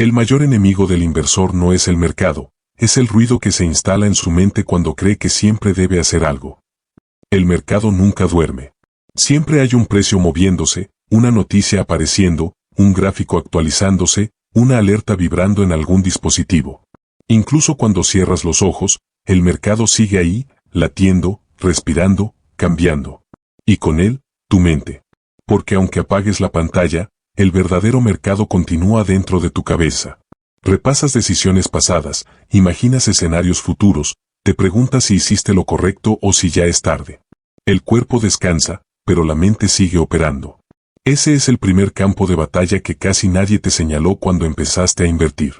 El mayor enemigo del inversor no es el mercado, es el ruido que se instala en su mente cuando cree que siempre debe hacer algo. El mercado nunca duerme. Siempre hay un precio moviéndose, una noticia apareciendo, un gráfico actualizándose, una alerta vibrando en algún dispositivo. Incluso cuando cierras los ojos, el mercado sigue ahí, latiendo, respirando, cambiando. Y con él, tu mente. Porque aunque apagues la pantalla, el verdadero mercado continúa dentro de tu cabeza. Repasas decisiones pasadas, imaginas escenarios futuros, te preguntas si hiciste lo correcto o si ya es tarde. El cuerpo descansa, pero la mente sigue operando. Ese es el primer campo de batalla que casi nadie te señaló cuando empezaste a invertir.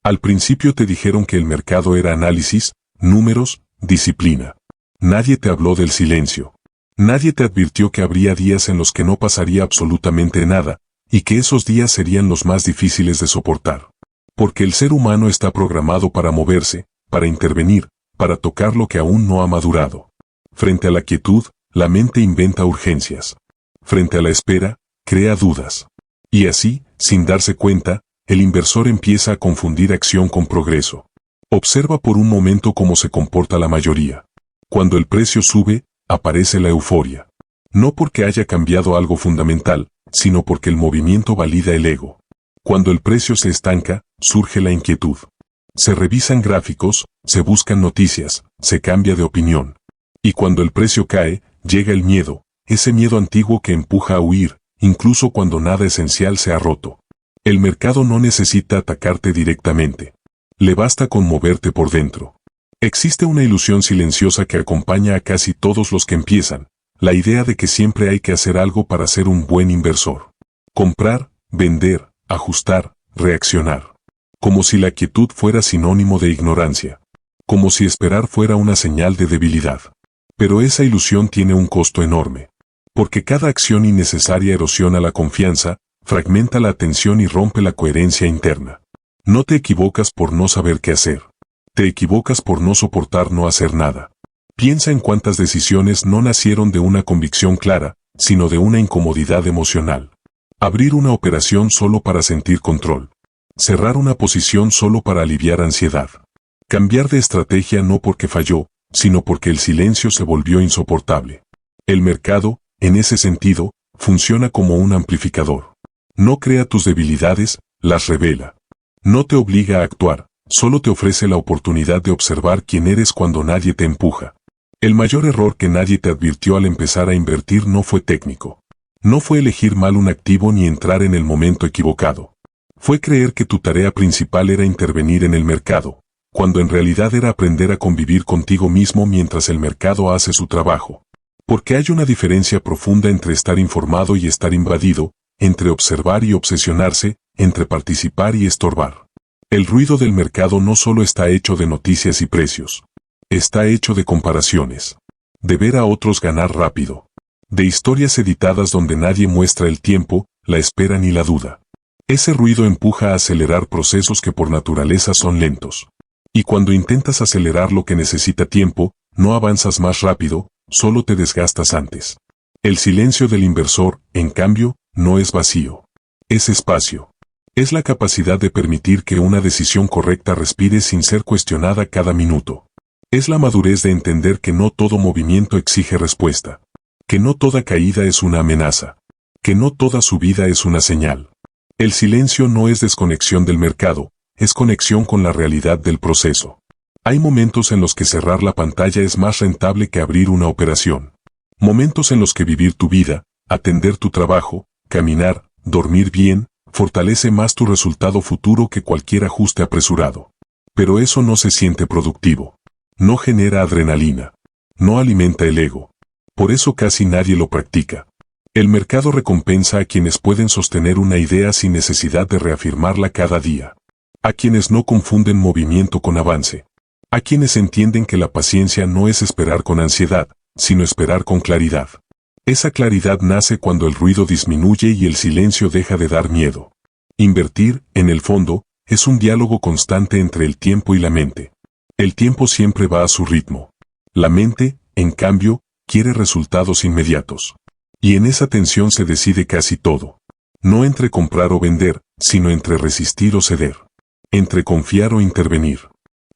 Al principio te dijeron que el mercado era análisis, números, disciplina. Nadie te habló del silencio. Nadie te advirtió que habría días en los que no pasaría absolutamente nada, y que esos días serían los más difíciles de soportar. Porque el ser humano está programado para moverse, para intervenir, para tocar lo que aún no ha madurado. Frente a la quietud, la mente inventa urgencias. Frente a la espera, crea dudas. Y así, sin darse cuenta, el inversor empieza a confundir acción con progreso. Observa por un momento cómo se comporta la mayoría. Cuando el precio sube, aparece la euforia. No porque haya cambiado algo fundamental, sino porque el movimiento valida el ego. Cuando el precio se estanca, surge la inquietud. Se revisan gráficos, se buscan noticias, se cambia de opinión. Y cuando el precio cae, llega el miedo, ese miedo antiguo que empuja a huir, incluso cuando nada esencial se ha roto. El mercado no necesita atacarte directamente. Le basta con moverte por dentro. Existe una ilusión silenciosa que acompaña a casi todos los que empiezan, la idea de que siempre hay que hacer algo para ser un buen inversor. Comprar, vender, ajustar, reaccionar. Como si la quietud fuera sinónimo de ignorancia. Como si esperar fuera una señal de debilidad. Pero esa ilusión tiene un costo enorme. Porque cada acción innecesaria erosiona la confianza, fragmenta la atención y rompe la coherencia interna. No te equivocas por no saber qué hacer. Te equivocas por no soportar no hacer nada. Piensa en cuántas decisiones no nacieron de una convicción clara, sino de una incomodidad emocional. Abrir una operación solo para sentir control. Cerrar una posición solo para aliviar ansiedad. Cambiar de estrategia no porque falló, sino porque el silencio se volvió insoportable. El mercado, en ese sentido, funciona como un amplificador. No crea tus debilidades, las revela. No te obliga a actuar, solo te ofrece la oportunidad de observar quién eres cuando nadie te empuja. El mayor error que nadie te advirtió al empezar a invertir no fue técnico. No fue elegir mal un activo ni entrar en el momento equivocado. Fue creer que tu tarea principal era intervenir en el mercado, cuando en realidad era aprender a convivir contigo mismo mientras el mercado hace su trabajo. Porque hay una diferencia profunda entre estar informado y estar invadido, entre observar y obsesionarse, entre participar y estorbar. El ruido del mercado no solo está hecho de noticias y precios. Está hecho de comparaciones. De ver a otros ganar rápido. De historias editadas donde nadie muestra el tiempo, la espera ni la duda. Ese ruido empuja a acelerar procesos que por naturaleza son lentos. Y cuando intentas acelerar lo que necesita tiempo, no avanzas más rápido, solo te desgastas antes. El silencio del inversor, en cambio, no es vacío. Es espacio. Es la capacidad de permitir que una decisión correcta respire sin ser cuestionada cada minuto. Es la madurez de entender que no todo movimiento exige respuesta. Que no toda caída es una amenaza. Que no toda subida es una señal. El silencio no es desconexión del mercado, es conexión con la realidad del proceso. Hay momentos en los que cerrar la pantalla es más rentable que abrir una operación. Momentos en los que vivir tu vida, atender tu trabajo, caminar, dormir bien, fortalece más tu resultado futuro que cualquier ajuste apresurado. Pero eso no se siente productivo. No genera adrenalina. No alimenta el ego. Por eso casi nadie lo practica. El mercado recompensa a quienes pueden sostener una idea sin necesidad de reafirmarla cada día. A quienes no confunden movimiento con avance. A quienes entienden que la paciencia no es esperar con ansiedad, sino esperar con claridad. Esa claridad nace cuando el ruido disminuye y el silencio deja de dar miedo. Invertir, en el fondo, es un diálogo constante entre el tiempo y la mente. El tiempo siempre va a su ritmo. La mente, en cambio, quiere resultados inmediatos. Y en esa tensión se decide casi todo. No entre comprar o vender, sino entre resistir o ceder. entre confiar o intervenir,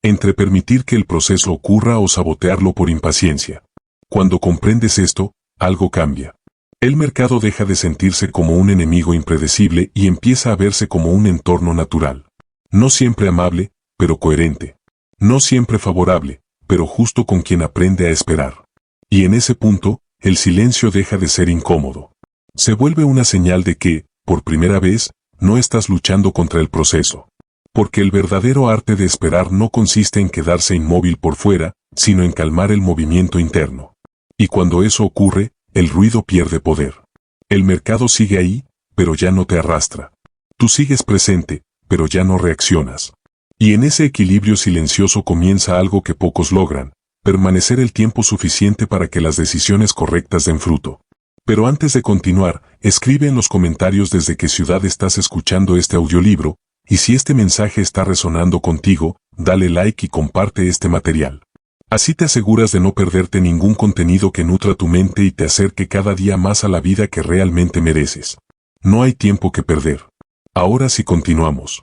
entre permitir que el proceso ocurra o sabotearlo por impaciencia. Cuando comprendes esto, algo cambia. El mercado deja de sentirse como un enemigo impredecible y empieza a verse como un entorno natural. No siempre amable, pero coherente. No siempre favorable, pero justo con quien aprende a esperar. Y en ese punto, el silencio deja de ser incómodo. Se vuelve una señal de que, por primera vez, no estás luchando contra el proceso. Porque el verdadero arte de esperar no consiste en quedarse inmóvil por fuera, sino en calmar el movimiento interno. Y cuando eso ocurre, el ruido pierde poder. El mercado sigue ahí, pero ya no te arrastra. Tú sigues presente, pero ya no reaccionas. Y en ese equilibrio silencioso comienza algo que pocos logran: permanecer el tiempo suficiente para que las decisiones correctas den fruto. Pero antes de continuar, escribe en los comentarios desde qué ciudad estás escuchando este audiolibro, y si este mensaje está resonando contigo, dale like y comparte este material. Así te aseguras de no perderte ningún contenido que nutra tu mente y te acerque cada día más a la vida que realmente mereces. No hay tiempo que perder. Ahora sí continuamos.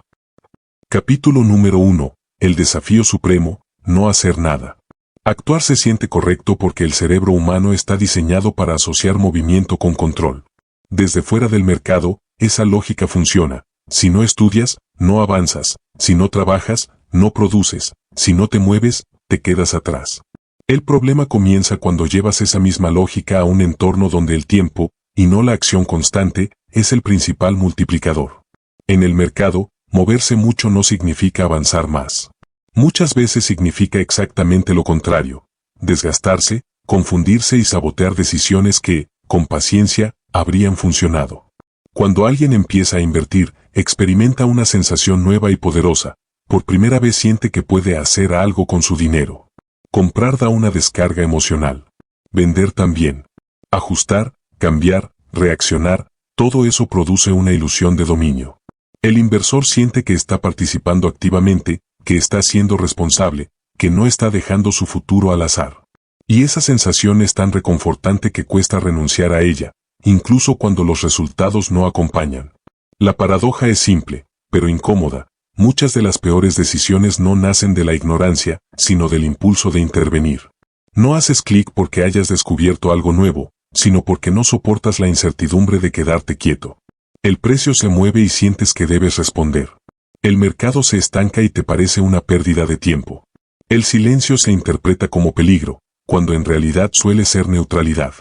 Capítulo número 1. El desafío supremo: no hacer nada. Actuar se siente correcto porque el cerebro humano está diseñado para asociar movimiento con control. Desde fuera del mercado, esa lógica funciona. Si no estudias, no avanzas. Si no trabajas, no produces. Si no te mueves, te quedas atrás. El problema comienza cuando llevas esa misma lógica a un entorno donde el tiempo, y no la acción constante, es el principal multiplicador. En el mercado, moverse mucho no significa avanzar más. Muchas veces significa exactamente lo contrario: desgastarse, confundirse y sabotear decisiones que, con paciencia, habrían funcionado. Cuando alguien empieza a invertir, experimenta una sensación nueva y poderosa. Por primera vez siente que puede hacer algo con su dinero. Comprar da una descarga emocional. Vender también. Ajustar, cambiar, reaccionar, todo eso produce una ilusión de dominio. El inversor siente que está participando activamente, que está siendo responsable, que no está dejando su futuro al azar. Y esa sensación es tan reconfortante que cuesta renunciar a ella, incluso cuando los resultados no acompañan. La paradoja es simple, pero incómoda. Muchas de las peores decisiones no nacen de la ignorancia, sino del impulso de intervenir. No haces clic porque hayas descubierto algo nuevo, sino porque no soportas la incertidumbre de quedarte quieto. El precio se mueve y sientes que debes responder. El mercado se estanca y te parece una pérdida de tiempo. El silencio se interpreta como peligro, cuando en realidad suele ser neutralidad.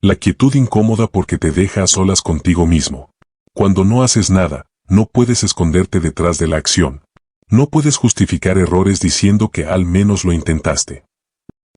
La quietud incómoda porque te deja a solas contigo mismo. Cuando no haces nada, no puedes esconderte detrás de la acción. No puedes justificar errores diciendo que al menos lo intentaste.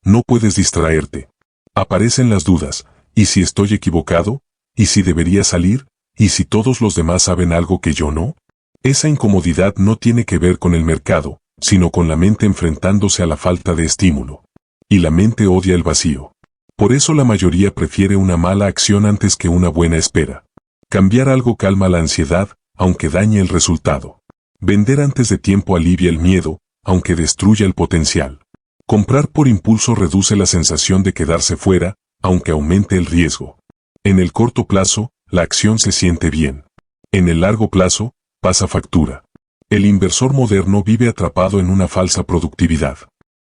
No puedes distraerte. Aparecen las dudas: ¿y si estoy equivocado? ¿Y si debería salir? ¿Y si todos los demás saben algo que yo no? Esa incomodidad no tiene que ver con el mercado, sino con la mente enfrentándose a la falta de estímulo. Y la mente odia el vacío. Por eso la mayoría prefiere una mala acción antes que una buena espera. Cambiar algo calma la ansiedad, aunque dañe el resultado. Vender antes de tiempo alivia el miedo, aunque destruya el potencial. Comprar por impulso reduce la sensación de quedarse fuera, aunque aumente el riesgo. En el corto plazo, la acción se siente bien. En el largo plazo, pasa factura. El inversor moderno vive atrapado en una falsa productividad.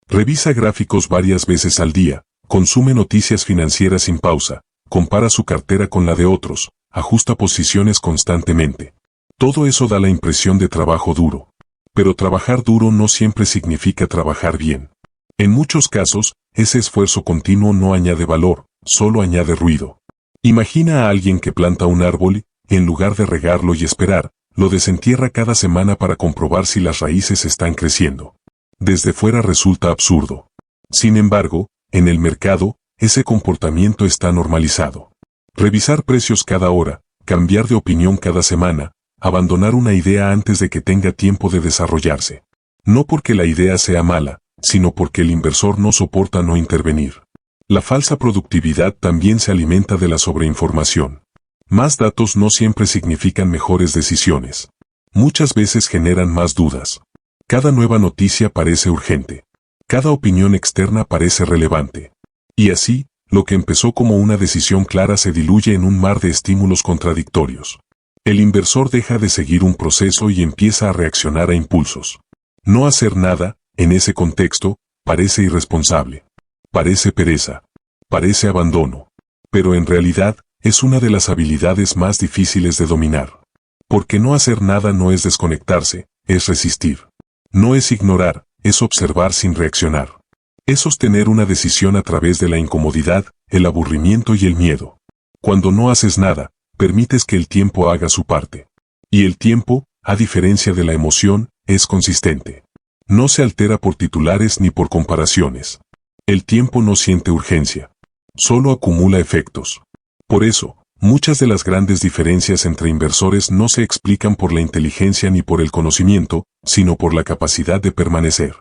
Revisa gráficos varias veces al día, consume noticias financieras sin pausa, compara su cartera con la de otros, ajusta posiciones constantemente. Todo eso da la impresión de trabajo duro. Pero trabajar duro no siempre significa trabajar bien. En muchos casos, ese esfuerzo continuo no añade valor, solo añade ruido. Imagina a alguien que planta un árbol y, en lugar de regarlo y esperar, lo desentierra cada semana para comprobar si las raíces están creciendo. Desde fuera resulta absurdo. Sin embargo, en el mercado, ese comportamiento está normalizado. Revisar precios cada hora, cambiar de opinión cada semana, abandonar una idea antes de que tenga tiempo de desarrollarse. No porque la idea sea mala, sino porque el inversor no soporta no intervenir. La falsa productividad también se alimenta de la sobreinformación. Más datos no siempre significan mejores decisiones. Muchas veces generan más dudas. Cada nueva noticia parece urgente. Cada opinión externa parece relevante. Y así, lo que empezó como una decisión clara se diluye en un mar de estímulos contradictorios. El inversor deja de seguir un proceso y empieza a reaccionar a impulsos. No hacer nada, en ese contexto, parece irresponsable. Parece pereza. Parece abandono. Pero en realidad, es una de las habilidades más difíciles de dominar. Porque no hacer nada no es desconectarse, es resistir. No es ignorar, es observar sin reaccionar. Es sostener una decisión a través de la incomodidad, el aburrimiento y el miedo. Cuando no haces nada, permites que el tiempo haga su parte. Y el tiempo, a diferencia de la emoción, es consistente. No se altera por titulares ni por comparaciones. El tiempo no siente urgencia. Solo acumula efectos. Por eso, muchas de las grandes diferencias entre inversores no se explican por la inteligencia ni por el conocimiento, sino por la capacidad de permanecer.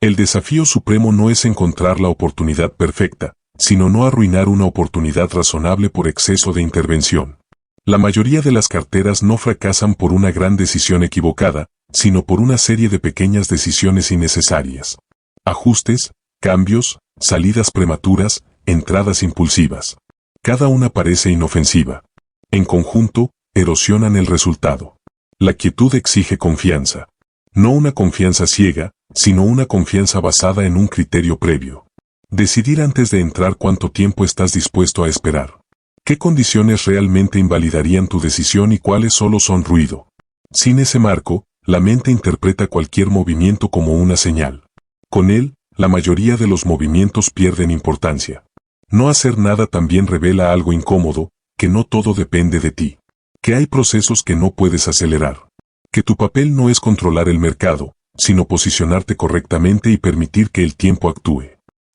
El desafío supremo no es encontrar la oportunidad perfecta, sino no arruinar una oportunidad razonable por exceso de intervención. La mayoría de las carteras no fracasan por una gran decisión equivocada, sino por una serie de pequeñas decisiones innecesarias. Ajustes, cambios, salidas prematuras, entradas impulsivas. Cada una parece inofensiva. En conjunto, erosionan el resultado. La quietud exige confianza. No una confianza ciega, sino una confianza basada en un criterio previo. Decidir antes de entrar cuánto tiempo estás dispuesto a esperar. ¿Qué condiciones realmente invalidarían tu decisión y cuáles solo son ruido? Sin ese marco, la mente interpreta cualquier movimiento como una señal. Con él, la mayoría de los movimientos pierden importancia. No hacer nada también revela algo incómodo, que no todo depende de ti. Que hay procesos que no puedes acelerar. Que tu papel no es controlar el mercado, sino posicionarte correctamente y permitir que el tiempo actúe.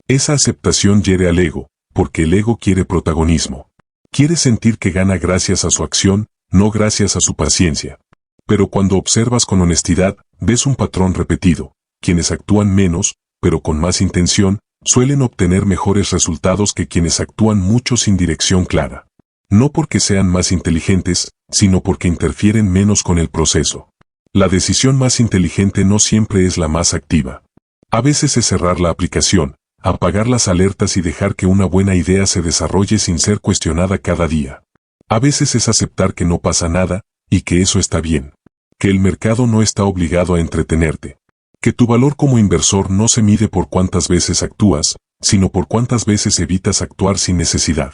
Esa aceptación hiere al ego, porque el ego quiere protagonismo. Quiere sentir que gana gracias a su acción, no gracias a su paciencia. Pero cuando observas con honestidad, ves un patrón repetido. Quienes actúan menos, pero con más intención, suelen obtener mejores resultados que quienes actúan mucho sin dirección clara. No porque sean más inteligentes, sino porque interfieren menos con el proceso. La decisión más inteligente no siempre es la más activa. A veces es cerrar la aplicación, apagar las alertas y dejar que una buena idea se desarrolle sin ser cuestionada cada día. A veces es aceptar que no pasa nada, y que eso está bien. Que el mercado no está obligado a entretenerte. Que tu valor como inversor no se mide por cuántas veces actúas, sino por cuántas veces evitas actuar sin necesidad.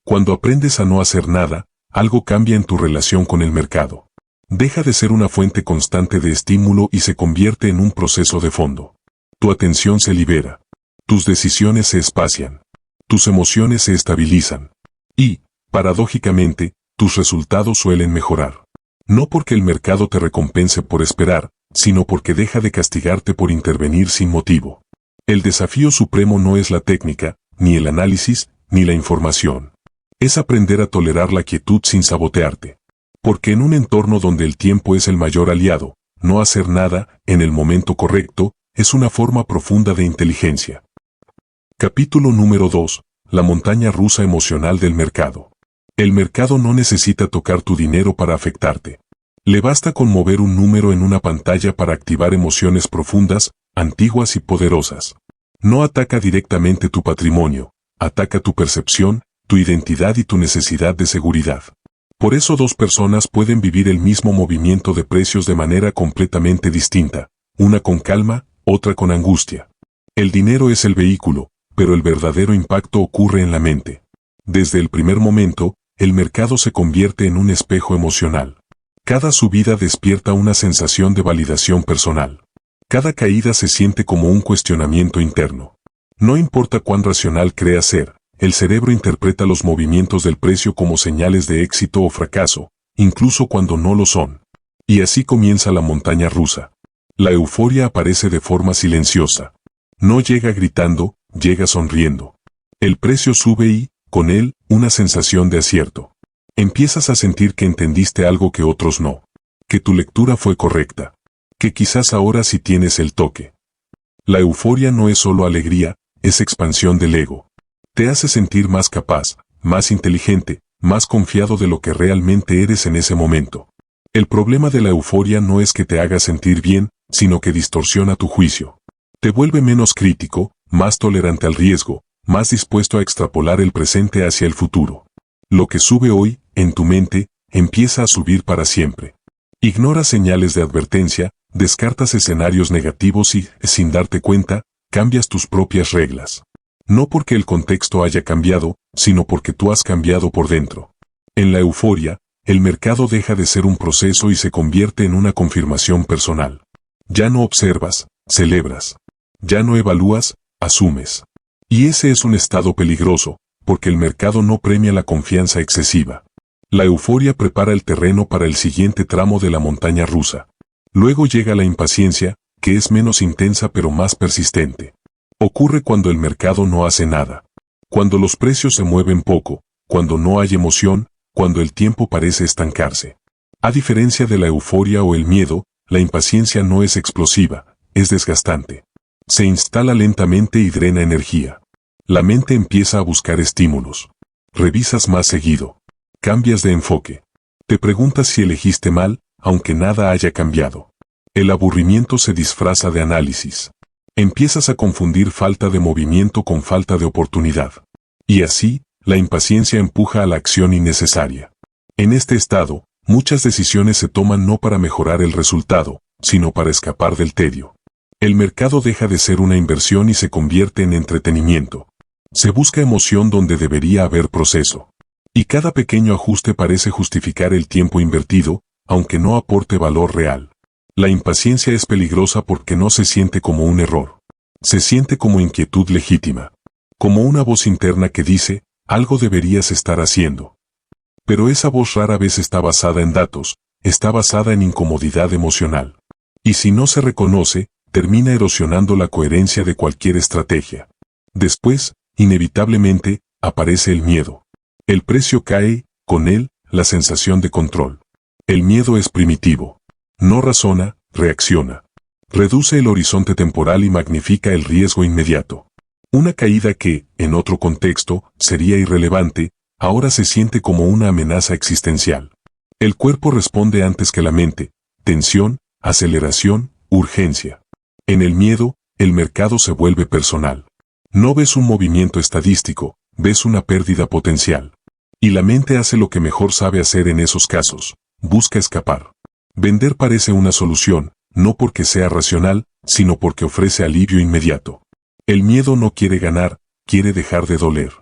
Cuando aprendes a no hacer nada, algo cambia en tu relación con el mercado. Deja de ser una fuente constante de estímulo y se convierte en un proceso de fondo. Tu atención se libera. Tus decisiones se espacian. Tus emociones se estabilizan. Y, paradójicamente, tus resultados suelen mejorar. No porque el mercado te recompense por esperar, sino porque deja de castigarte por intervenir sin motivo. El desafío supremo no es la técnica, ni el análisis, ni la información. Es aprender a tolerar la quietud sin sabotearte. Porque en un entorno donde el tiempo es el mayor aliado, no hacer nada, en el momento correcto, es una forma profunda de inteligencia. Capítulo número 2. La montaña rusa emocional del mercado. El mercado no necesita tocar tu dinero para afectarte. Le basta con mover un número en una pantalla para activar emociones profundas, antiguas y poderosas. No ataca directamente tu patrimonio, ataca tu percepción, tu identidad y tu necesidad de seguridad. Por eso dos personas pueden vivir el mismo movimiento de precios de manera completamente distinta, una con calma, otra con angustia. El dinero es el vehículo, pero el verdadero impacto ocurre en la mente. Desde el primer momento, el mercado se convierte en un espejo emocional. Cada subida despierta una sensación de validación personal. Cada caída se siente como un cuestionamiento interno. No importa cuán racional crea ser, el cerebro interpreta los movimientos del precio como señales de éxito o fracaso, incluso cuando no lo son. Y así comienza la montaña rusa. La euforia aparece de forma silenciosa. No llega gritando, llega sonriendo. El precio sube y, con él, una sensación de acierto. Empiezas a sentir que entendiste algo que otros no. Que tu lectura fue correcta. Que quizás ahora sí tienes el toque. La euforia no es solo alegría, es expansión del ego. Te hace sentir más capaz, más inteligente, más confiado de lo que realmente eres en ese momento. El problema de la euforia no es que te haga sentir bien, sino que distorsiona tu juicio. Te vuelve menos crítico, más tolerante al riesgo, más dispuesto a extrapolar el presente hacia el futuro. Lo que sube hoy, en tu mente, empieza a subir para siempre. Ignora señales de advertencia, descartas escenarios negativos y, sin darte cuenta, cambias tus propias reglas. No porque el contexto haya cambiado, sino porque tú has cambiado por dentro. En la euforia, el mercado deja de ser un proceso y se convierte en una confirmación personal. Ya no observas, celebras. Ya no evalúas, asumes. Y ese es un estado peligroso, porque el mercado no premia la confianza excesiva. La euforia prepara el terreno para el siguiente tramo de la montaña rusa. Luego llega la impaciencia, que es menos intensa pero más persistente. Ocurre cuando el mercado no hace nada. Cuando los precios se mueven poco, cuando no hay emoción, cuando el tiempo parece estancarse. A diferencia de la euforia o el miedo, la impaciencia no es explosiva, es desgastante. Se instala lentamente y drena energía. La mente empieza a buscar estímulos. Revisas más seguido. Cambias de enfoque. Te preguntas si elegiste mal, aunque nada haya cambiado. El aburrimiento se disfraza de análisis. Empiezas a confundir falta de movimiento con falta de oportunidad. Y así, la impaciencia empuja a la acción innecesaria. En este estado, muchas decisiones se toman no para mejorar el resultado, sino para escapar del tedio. El mercado deja de ser una inversión y se convierte en entretenimiento. Se busca emoción donde debería haber proceso. Y cada pequeño ajuste parece justificar el tiempo invertido, aunque no aporte valor real. La impaciencia es peligrosa porque no se siente como un error. Se siente como inquietud legítima. Como una voz interna que dice, algo deberías estar haciendo. Pero esa voz rara vez está basada en datos, está basada en incomodidad emocional. Y si no se reconoce, termina erosionando la coherencia de cualquier estrategia. Después, inevitablemente, aparece el miedo. El precio cae, con él, la sensación de control. El miedo es primitivo. No razona, reacciona. Reduce el horizonte temporal y magnifica el riesgo inmediato. Una caída que, en otro contexto, sería irrelevante, ahora se siente como una amenaza existencial. El cuerpo responde antes que la mente, tensión, aceleración, urgencia. En el miedo, el mercado se vuelve personal. No ves un movimiento estadístico, ves una pérdida potencial. Y la mente hace lo que mejor sabe hacer en esos casos, busca escapar. Vender parece una solución, no porque sea racional, sino porque ofrece alivio inmediato. El miedo no quiere ganar, quiere dejar de doler.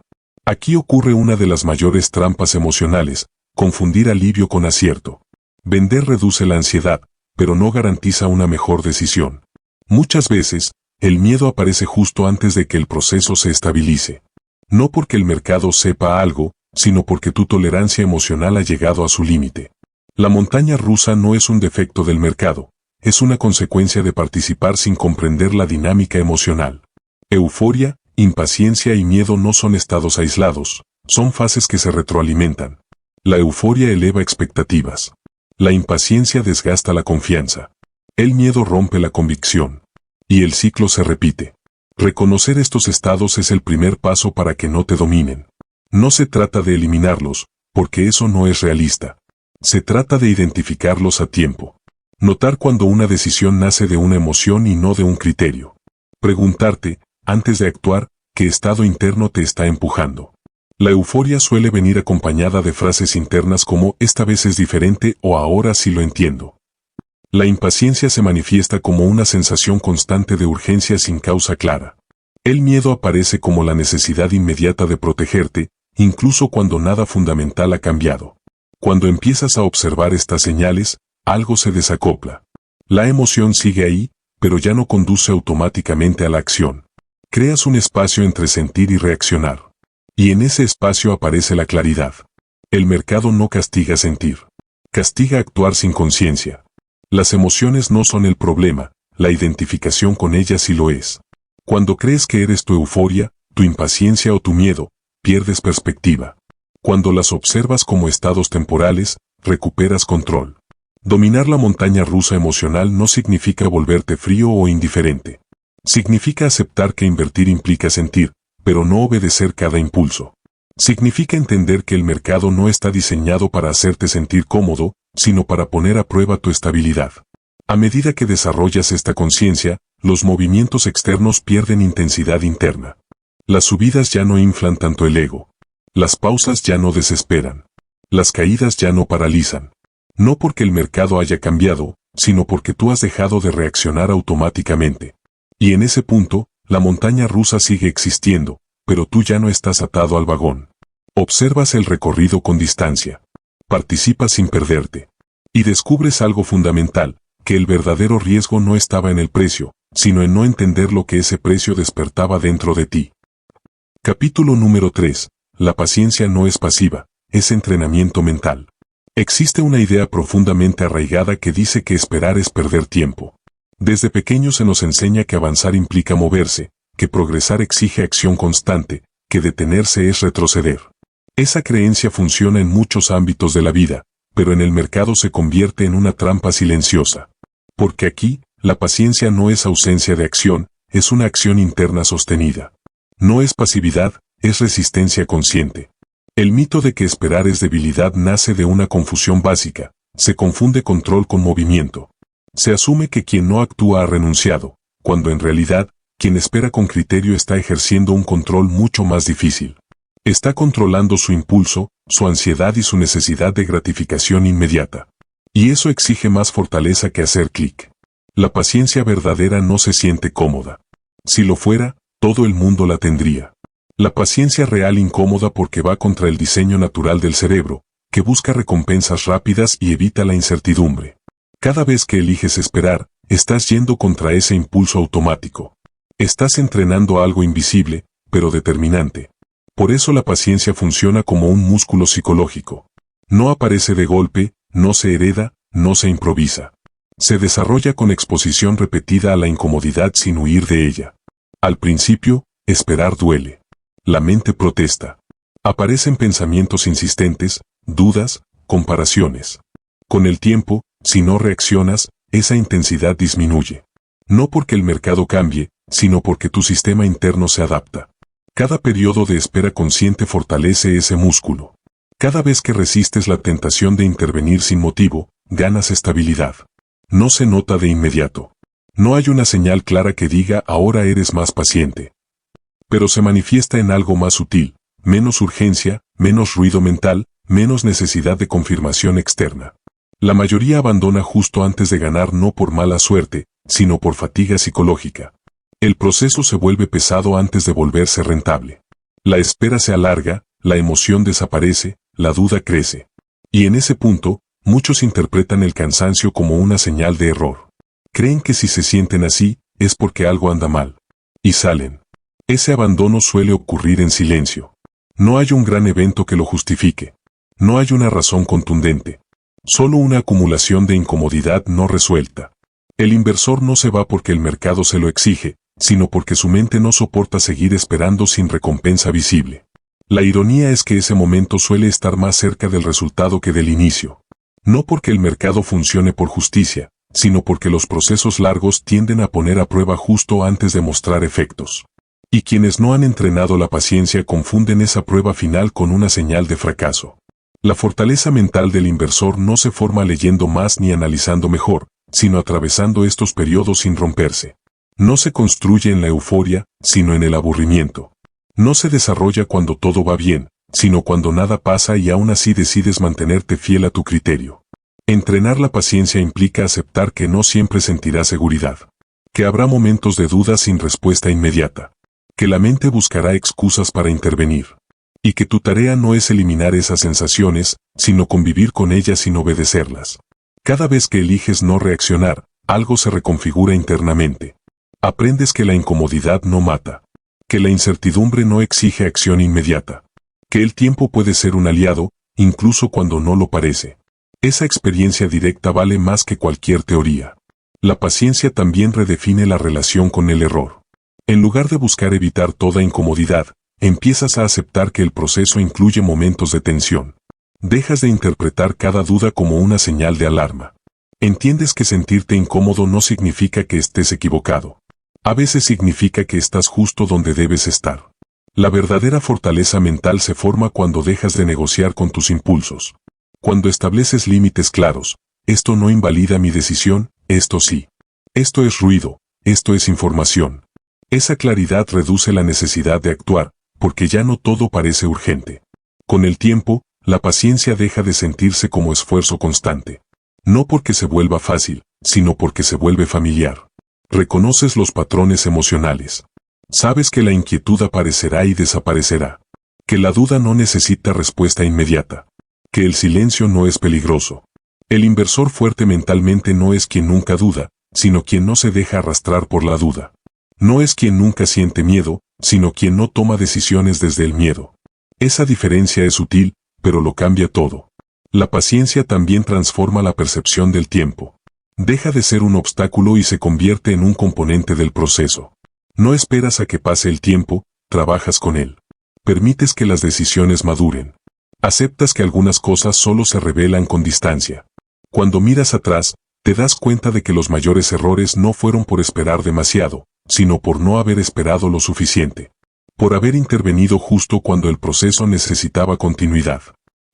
Aquí ocurre una de las mayores trampas emocionales, confundir alivio con acierto. Vender reduce la ansiedad, pero no garantiza una mejor decisión. Muchas veces, el miedo aparece justo antes de que el proceso se estabilice. No porque el mercado sepa algo, sino porque tu tolerancia emocional ha llegado a su límite. La montaña rusa no es un defecto del mercado, es una consecuencia de participar sin comprender la dinámica emocional. Euforia, impaciencia y miedo no son estados aislados, son fases que se retroalimentan. La euforia eleva expectativas. La impaciencia desgasta la confianza. El miedo rompe la convicción. Y el ciclo se repite. Reconocer estos estados es el primer paso para que no te dominen. No se trata de eliminarlos, porque eso no es realista. Se trata de identificarlos a tiempo. Notar cuando una decisión nace de una emoción y no de un criterio. Preguntarte, antes de actuar, ¿qué estado interno te está empujando? La euforia suele venir acompañada de frases internas como «esta vez es diferente» o «ahora sí lo entiendo». La impaciencia se manifiesta como una sensación constante de urgencia sin causa clara. El miedo aparece como la necesidad inmediata de protegerte, incluso cuando nada fundamental ha cambiado. Cuando empiezas a observar estas señales, algo se desacopla. La emoción sigue ahí, pero ya no conduce automáticamente a la acción. Creas un espacio entre sentir y reaccionar. Y en ese espacio aparece la claridad. El mercado no castiga sentir. Castiga actuar sin conciencia. Las emociones no son el problema, la identificación con ellas sí lo es. Cuando crees que eres tu euforia, tu impaciencia o tu miedo, pierdes perspectiva. Cuando las observas como estados temporales, recuperas control. Dominar la montaña rusa emocional no significa volverte frío o indiferente. Significa aceptar que invertir implica sentir, pero no obedecer cada impulso. Significa entender que el mercado no está diseñado para hacerte sentir cómodo, sino para poner a prueba tu estabilidad. A medida que desarrollas esta conciencia, los movimientos externos pierden intensidad interna. Las subidas ya no inflan tanto el ego. Las pausas ya no desesperan. Las caídas ya no paralizan. No porque el mercado haya cambiado, sino porque tú has dejado de reaccionar automáticamente. Y en ese punto, la montaña rusa sigue existiendo, pero tú ya no estás atado al vagón. Observas el recorrido con distancia. Participas sin perderte. Y descubres algo fundamental, que el verdadero riesgo no estaba en el precio, sino en no entender lo que ese precio despertaba dentro de ti. Capítulo número 3. La paciencia no es pasiva, es entrenamiento mental. Existe una idea profundamente arraigada que dice que esperar es perder tiempo. Desde pequeño se nos enseña que avanzar implica moverse, que progresar exige acción constante, que detenerse es retroceder. Esa creencia funciona en muchos ámbitos de la vida, pero en el mercado se convierte en una trampa silenciosa. Porque aquí, la paciencia no es ausencia de acción, es una acción interna sostenida. No es pasividad, es resistencia consciente. El mito de que esperar es debilidad nace de una confusión básica, se confunde control con movimiento. Se asume que quien no actúa ha renunciado, cuando en realidad, quien espera con criterio está ejerciendo un control mucho más difícil. Está controlando su impulso, su ansiedad y su necesidad de gratificación inmediata. Y eso exige más fortaleza que hacer clic. La paciencia verdadera no se siente cómoda. Si lo fuera, todo el mundo la tendría. La paciencia real incómoda porque va contra el diseño natural del cerebro, que busca recompensas rápidas y evita la incertidumbre. Cada vez que eliges esperar, estás yendo contra ese impulso automático. Estás entrenando algo invisible, pero determinante. Por eso la paciencia funciona como un músculo psicológico. No aparece de golpe, no se hereda, no se improvisa. Se desarrolla con exposición repetida a la incomodidad sin huir de ella. Al principio, esperar duele. La mente protesta. Aparecen pensamientos insistentes, dudas, comparaciones. Con el tiempo, si no reaccionas, esa intensidad disminuye. No porque el mercado cambie, sino porque tu sistema interno se adapta. Cada periodo de espera consciente fortalece ese músculo. Cada vez que resistes la tentación de intervenir sin motivo, ganas estabilidad. No se nota de inmediato. No hay una señal clara que diga ahora eres más paciente. Pero se manifiesta en algo más sutil, menos urgencia, menos ruido mental, menos necesidad de confirmación externa. La mayoría abandona justo antes de ganar no por mala suerte, sino por fatiga psicológica. El proceso se vuelve pesado antes de volverse rentable. La espera se alarga, la emoción desaparece, la duda crece. Y en ese punto, muchos interpretan el cansancio como una señal de error. Creen que si se sienten así, es porque algo anda mal. Y salen. Ese abandono suele ocurrir en silencio. No hay un gran evento que lo justifique. No hay una razón contundente. Solo una acumulación de incomodidad no resuelta. El inversor no se va porque el mercado se lo exige, sino porque su mente no soporta seguir esperando sin recompensa visible. La ironía es que ese momento suele estar más cerca del resultado que del inicio. No porque el mercado funcione por justicia, sino porque los procesos largos tienden a poner a prueba justo antes de mostrar efectos. Y quienes no han entrenado la paciencia confunden esa prueba final con una señal de fracaso. La fortaleza mental del inversor no se forma leyendo más ni analizando mejor, sino atravesando estos periodos sin romperse. No se construye en la euforia, sino en el aburrimiento. No se desarrolla cuando todo va bien, sino cuando nada pasa y aún así decides mantenerte fiel a tu criterio. Entrenar la paciencia implica aceptar que no siempre sentirás seguridad. Que habrá momentos de duda sin respuesta inmediata. Que la mente buscará excusas para intervenir. Y que tu tarea no es eliminar esas sensaciones, sino convivir con ellas sin obedecerlas. Cada vez que eliges no reaccionar, algo se reconfigura internamente. Aprendes que la incomodidad no mata. Que la incertidumbre no exige acción inmediata. Que el tiempo puede ser un aliado, incluso cuando no lo parece. Esa experiencia directa vale más que cualquier teoría. La paciencia también redefine la relación con el error. En lugar de buscar evitar toda incomodidad, empiezas a aceptar que el proceso incluye momentos de tensión. Dejas de interpretar cada duda como una señal de alarma. Entiendes que sentirte incómodo no significa que estés equivocado. A veces significa que estás justo donde debes estar. La verdadera fortaleza mental se forma cuando dejas de negociar con tus impulsos. Cuando estableces límites claros, esto no invalida mi decisión, esto sí. Esto es ruido, esto es información. Esa claridad reduce la necesidad de actuar, porque ya no todo parece urgente. Con el tiempo, La paciencia deja de sentirse como esfuerzo constante. No porque se vuelva fácil, sino porque se vuelve familiar. Reconoces los patrones emocionales. Sabes que la inquietud aparecerá y desaparecerá. Que la duda no necesita respuesta inmediata. Que el silencio no es peligroso. El inversor fuerte mentalmente no es quien nunca duda, sino quien no se deja arrastrar por la duda. No es quien nunca siente miedo, sino quien no toma decisiones desde el miedo. Esa diferencia es sutil, pero lo cambia todo. La paciencia también transforma la percepción del tiempo. Deja de ser un obstáculo y se convierte en un componente del proceso. No esperas a que pase el tiempo, trabajas con él. Permites que las decisiones maduren. Aceptas que algunas cosas solo se revelan con distancia. Cuando miras atrás, te das cuenta de que los mayores errores no fueron por esperar demasiado, sino por no haber esperado lo suficiente. Por haber intervenido justo cuando el proceso necesitaba continuidad.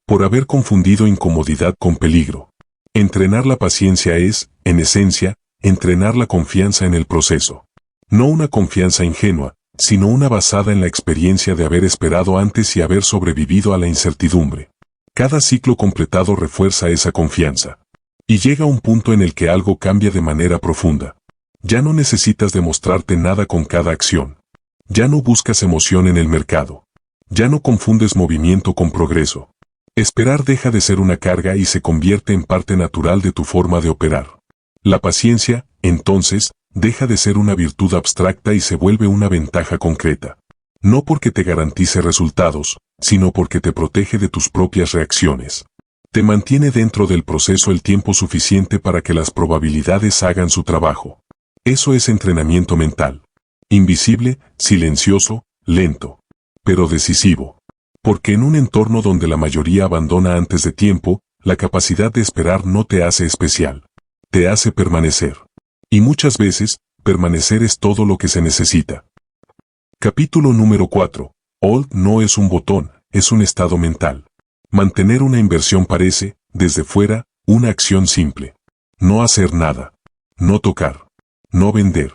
Por haber confundido incomodidad con peligro. Entrenar la paciencia es, en esencia, entrenar la confianza en el proceso. No una confianza ingenua, sino una basada en la experiencia de haber esperado antes y haber sobrevivido a la incertidumbre. Cada ciclo completado refuerza esa confianza. Y llega un punto en el que algo cambia de manera profunda. Ya no necesitas demostrarte nada con cada acción. Ya no buscas emoción en el mercado. Ya no confundes movimiento con progreso. Esperar deja de ser una carga y se convierte en parte natural de tu forma de operar. La paciencia, entonces, deja de ser una virtud abstracta y se vuelve una ventaja concreta. No porque te garantice resultados, sino porque te protege de tus propias reacciones. Te mantiene dentro del proceso el tiempo suficiente para que las probabilidades hagan su trabajo. Eso es entrenamiento mental. Invisible, silencioso, lento, pero decisivo. Porque en un entorno donde la mayoría abandona antes de tiempo, la capacidad de esperar no te hace especial. Te hace permanecer. Y muchas veces, permanecer es todo lo que se necesita. Capítulo número 4. Hold no es un botón, es un estado mental. Mantener una inversión parece, desde fuera, una acción simple. No hacer nada. No tocar. No vender.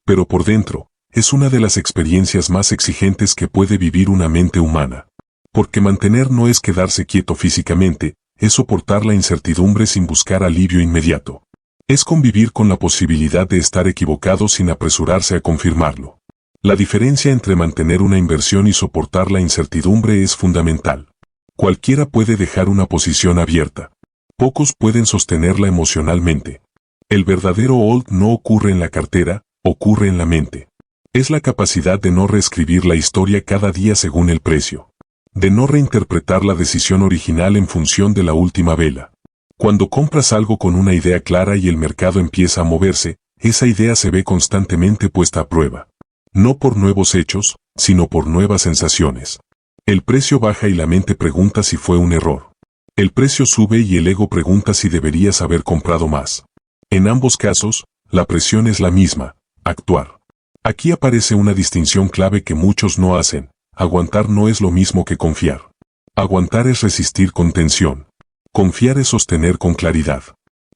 Pero por dentro, es una de las experiencias más exigentes que puede vivir una mente humana. Porque mantener no es quedarse quieto físicamente, es soportar la incertidumbre sin buscar alivio inmediato. Es convivir con la posibilidad de estar equivocado sin apresurarse a confirmarlo. La diferencia entre mantener una inversión y soportar la incertidumbre es fundamental. Cualquiera puede dejar una posición abierta. Pocos pueden sostenerla emocionalmente. El verdadero hold no ocurre en la cartera, ocurre en la mente. Es la capacidad de no reescribir la historia cada día según el precio. De no reinterpretar la decisión original en función de la última vela. Cuando compras algo con una idea clara y el mercado empieza a moverse, esa idea se ve constantemente puesta a prueba. No por nuevos hechos, sino por nuevas sensaciones. El precio baja y la mente pregunta si fue un error. El precio sube y el ego pregunta si deberías haber comprado más. En ambos casos, la presión es la misma, actuar. Aquí aparece una distinción clave que muchos no hacen. Aguantar no es lo mismo que confiar. Aguantar es resistir con tensión. Confiar es sostener con claridad.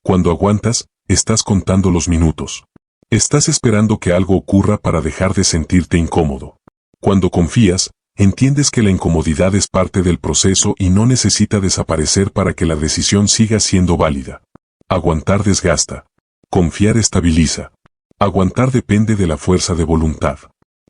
Cuando aguantas, estás contando los minutos. Estás esperando que algo ocurra para dejar de sentirte incómodo. Cuando confías, entiendes que la incomodidad es parte del proceso y no necesita desaparecer para que la decisión siga siendo válida. Aguantar desgasta. Confiar estabiliza. Aguantar depende de la fuerza de voluntad.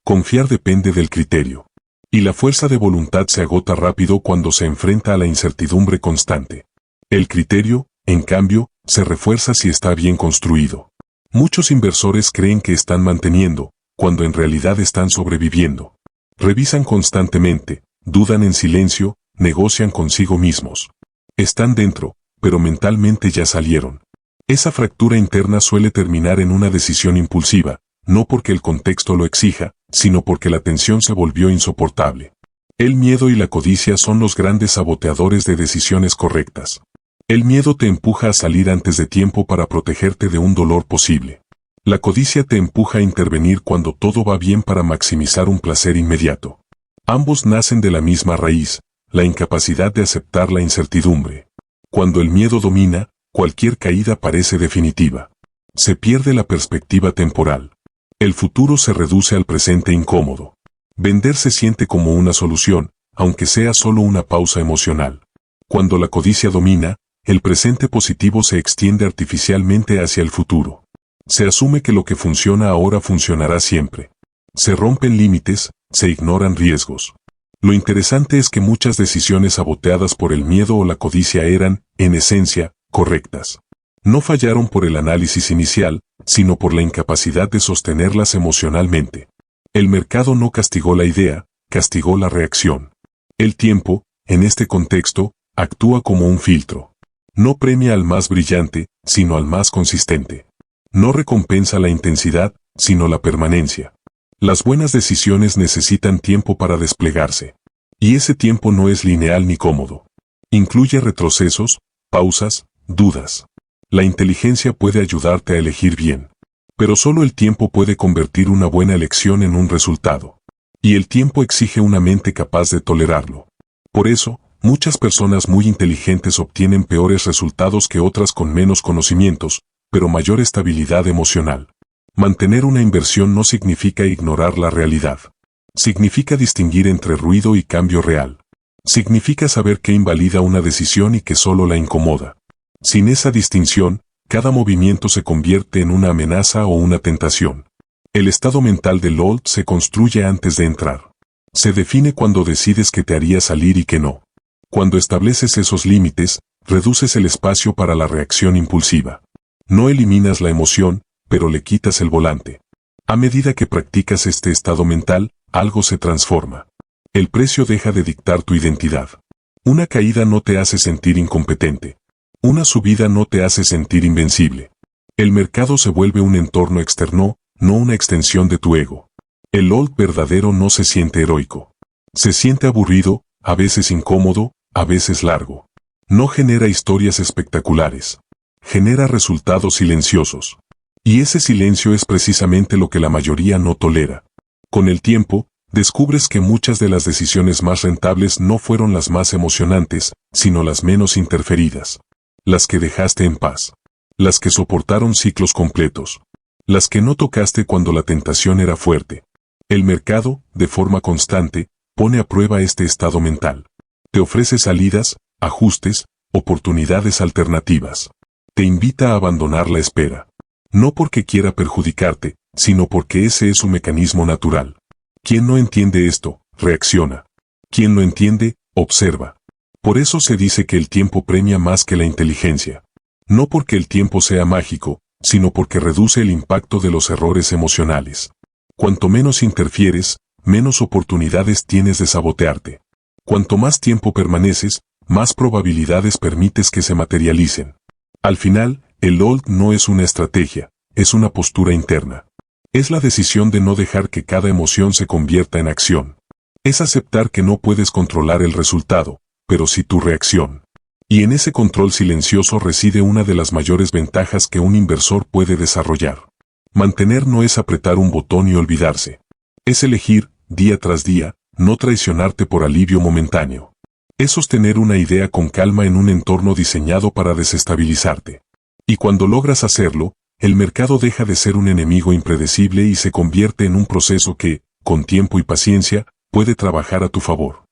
Confiar depende del criterio. Y la fuerza de voluntad se agota rápido cuando se enfrenta a la incertidumbre constante. El criterio, en cambio, se refuerza si está bien construido. Muchos inversores creen que están manteniendo, cuando en realidad están sobreviviendo. Revisan constantemente, dudan en silencio, negocian consigo mismos. Están dentro, pero mentalmente ya salieron. Esa fractura interna suele terminar en una decisión impulsiva, no porque el contexto lo exija, sino porque la tensión se volvió insoportable. El miedo y la codicia son los grandes saboteadores de decisiones correctas. El miedo te empuja a salir antes de tiempo para protegerte de un dolor posible. La codicia te empuja a intervenir cuando todo va bien para maximizar un placer inmediato. Ambos nacen de la misma raíz, la incapacidad de aceptar la incertidumbre. Cuando el miedo domina, cualquier caída parece definitiva. Se pierde la perspectiva temporal. El futuro se reduce al presente incómodo. Vender se siente como una solución, aunque sea solo una pausa emocional. Cuando la codicia domina, el presente positivo se extiende artificialmente hacia el futuro. Se asume que lo que funciona ahora funcionará siempre. Se rompen límites, se ignoran riesgos. Lo interesante es que muchas decisiones saboteadas por el miedo o la codicia eran, en esencia, correctas. No fallaron por el análisis inicial, sino por la incapacidad de sostenerlas emocionalmente. El mercado no castigó la idea, castigó la reacción. El tiempo, en este contexto, actúa como un filtro. No premia al más brillante, sino al más consistente. No recompensa la intensidad, sino la permanencia. Las buenas decisiones necesitan tiempo para desplegarse. Y ese tiempo no es lineal ni cómodo. Incluye retrocesos, pausas, dudas. La inteligencia puede ayudarte a elegir bien. Pero solo el tiempo puede convertir una buena elección en un resultado. Y el tiempo exige una mente capaz de tolerarlo. Por eso, muchas personas muy inteligentes obtienen peores resultados que otras con menos conocimientos, pero mayor estabilidad emocional. Mantener una inversión no significa ignorar la realidad. Significa distinguir entre ruido y cambio real. Significa saber qué invalida una decisión y qué solo la incomoda. Sin esa distinción, cada movimiento se convierte en una amenaza o una tentación. El estado mental del Old se construye antes de entrar. Se define cuando decides que te haría salir y que no. Cuando estableces esos límites, reduces el espacio para la reacción impulsiva. No eliminas la emoción, pero le quitas el volante. A medida que practicas este estado mental, algo se transforma. El precio deja de dictar tu identidad. Una caída no te hace sentir incompetente. Una subida no te hace sentir invencible. El mercado se vuelve un entorno externo, no una extensión de tu ego. El Old verdadero no se siente heroico. Se siente aburrido, a veces incómodo, a veces largo. No genera historias espectaculares. Genera resultados silenciosos. Y ese silencio es precisamente lo que la mayoría no tolera. Con el tiempo, descubres que muchas de las decisiones más rentables no fueron las más emocionantes, sino las menos interferidas. Las que dejaste en paz. Las que soportaron ciclos completos. Las que no tocaste cuando la tentación era fuerte. El mercado, de forma constante, pone a prueba este estado mental. Te ofrece salidas, ajustes, oportunidades alternativas. Te invita a abandonar la espera. No porque quiera perjudicarte, sino porque ese es su mecanismo natural. Quien no entiende esto, reacciona. Quien lo entiende, observa. Por eso se dice que el tiempo premia más que la inteligencia. No porque el tiempo sea mágico, sino porque reduce el impacto de los errores emocionales. Cuanto menos interfieres, menos oportunidades tienes de sabotearte. Cuanto más tiempo permaneces, más probabilidades permites que se materialicen. Al final, el Old no es una estrategia, es una postura interna. Es la decisión de no dejar que cada emoción se convierta en acción. Es aceptar que no puedes controlar el resultado, pero sí tu reacción. Y en ese control silencioso reside una de las mayores ventajas que un inversor puede desarrollar. Mantener no es apretar un botón y olvidarse. Es elegir, día tras día, no traicionarte por alivio momentáneo. Es sostener una idea con calma en un entorno diseñado para desestabilizarte. Y cuando logras hacerlo, el mercado deja de ser un enemigo impredecible y se convierte en un proceso que, con tiempo y paciencia, puede trabajar a tu favor.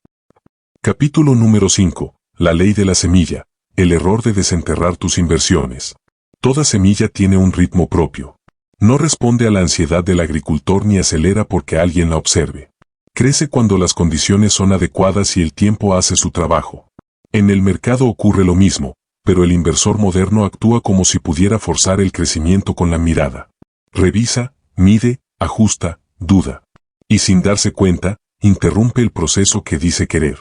Capítulo número 5. La ley de la semilla. El error de desenterrar tus inversiones. Toda semilla tiene un ritmo propio. No responde a la ansiedad del agricultor ni acelera porque alguien la observe. Crece cuando las condiciones son adecuadas y el tiempo hace su trabajo. En el mercado ocurre lo mismo, pero el inversor moderno actúa como si pudiera forzar el crecimiento con la mirada. Revisa, mide, ajusta, duda. Y sin darse cuenta, interrumpe el proceso que dice querer.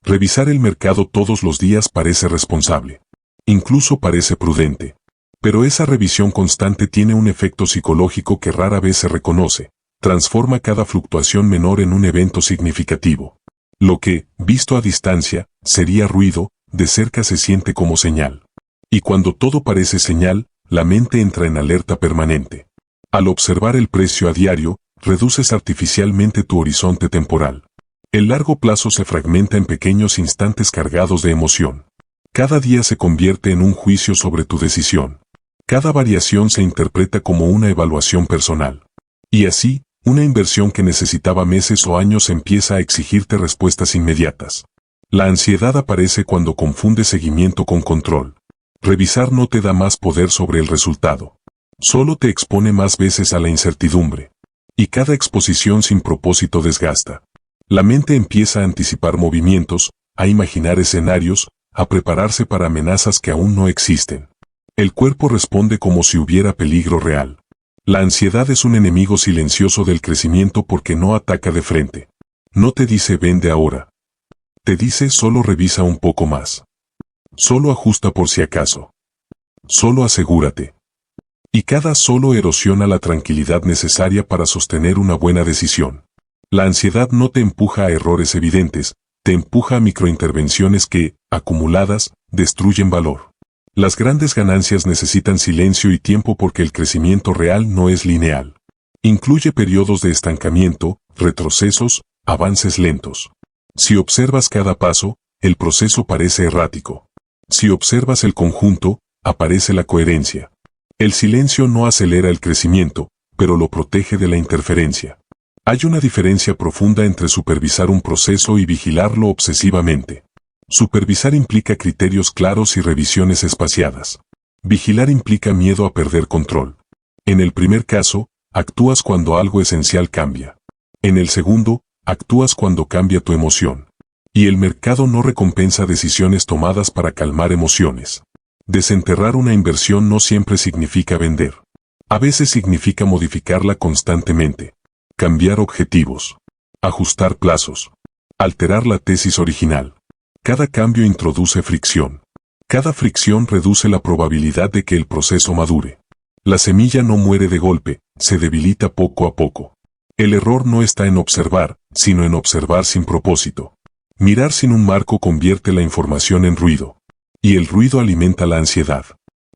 Revisar el mercado todos los días parece responsable. Incluso parece prudente. Pero esa revisión constante tiene un efecto psicológico que rara vez se reconoce. Transforma cada fluctuación menor en un evento significativo. Lo que, visto a distancia, sería ruido, de cerca se siente como señal. Y cuando todo parece señal, la mente entra en alerta permanente. Al observar el precio a diario, reduces artificialmente tu horizonte temporal. El largo plazo se fragmenta en pequeños instantes cargados de emoción. Cada día se convierte en un juicio sobre tu decisión. Cada variación se interpreta como una evaluación personal. Y así, una inversión que necesitaba meses o años empieza a exigirte respuestas inmediatas. La ansiedad aparece cuando confunde seguimiento con control. Revisar no te da más poder sobre el resultado. Solo te expone más veces a la incertidumbre. Y cada exposición sin propósito desgasta. La mente empieza a anticipar movimientos, a imaginar escenarios, a prepararse para amenazas que aún no existen. El cuerpo responde como si hubiera peligro real. La ansiedad es un enemigo silencioso del crecimiento porque no ataca de frente. No te dice vende ahora. Te dice solo revisa un poco más. Solo ajusta por si acaso. Solo asegúrate. Y cada solo erosiona la tranquilidad necesaria para sostener una buena decisión. La ansiedad no te empuja a errores evidentes, te empuja a microintervenciones que, acumuladas, destruyen valor. Las grandes ganancias necesitan silencio y tiempo porque el crecimiento real no es lineal. Incluye periodos de estancamiento, retrocesos, avances lentos. Si observas cada paso, el proceso parece errático. Si observas el conjunto, aparece la coherencia. El silencio no acelera el crecimiento, pero lo protege de la interferencia. Hay una diferencia profunda entre supervisar un proceso y vigilarlo obsesivamente. Supervisar implica criterios claros y revisiones espaciadas. Vigilar implica miedo a perder control. En el primer caso, actúas cuando algo esencial cambia. En el segundo, actúas cuando cambia tu emoción. Y el mercado no recompensa decisiones tomadas para calmar emociones. Desenterrar una inversión no siempre significa vender. A veces significa modificarla constantemente. Cambiar objetivos. Ajustar plazos. Alterar la tesis original. Cada cambio introduce fricción. Cada fricción reduce la probabilidad de que el proceso madure. La semilla no muere de golpe, se debilita poco a poco. El error no está en observar, sino en observar sin propósito. Mirar sin un marco convierte la información en ruido. Y el ruido alimenta la ansiedad.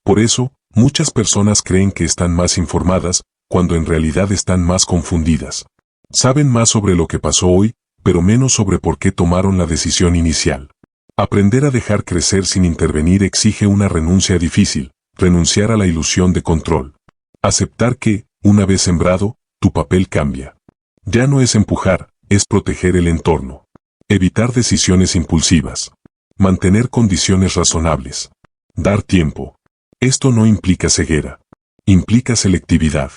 Por eso, muchas personas creen que están más informadas, cuando en realidad están más confundidas. Saben más sobre lo que pasó hoy, pero menos sobre por qué tomaron la decisión inicial. Aprender a dejar crecer sin intervenir exige una renuncia difícil, renunciar a la ilusión de control. Aceptar que, una vez sembrado, tu papel cambia. Ya no es empujar, es proteger el entorno. Evitar decisiones impulsivas. Mantener condiciones razonables. Dar tiempo. Esto no implica ceguera. Implica selectividad.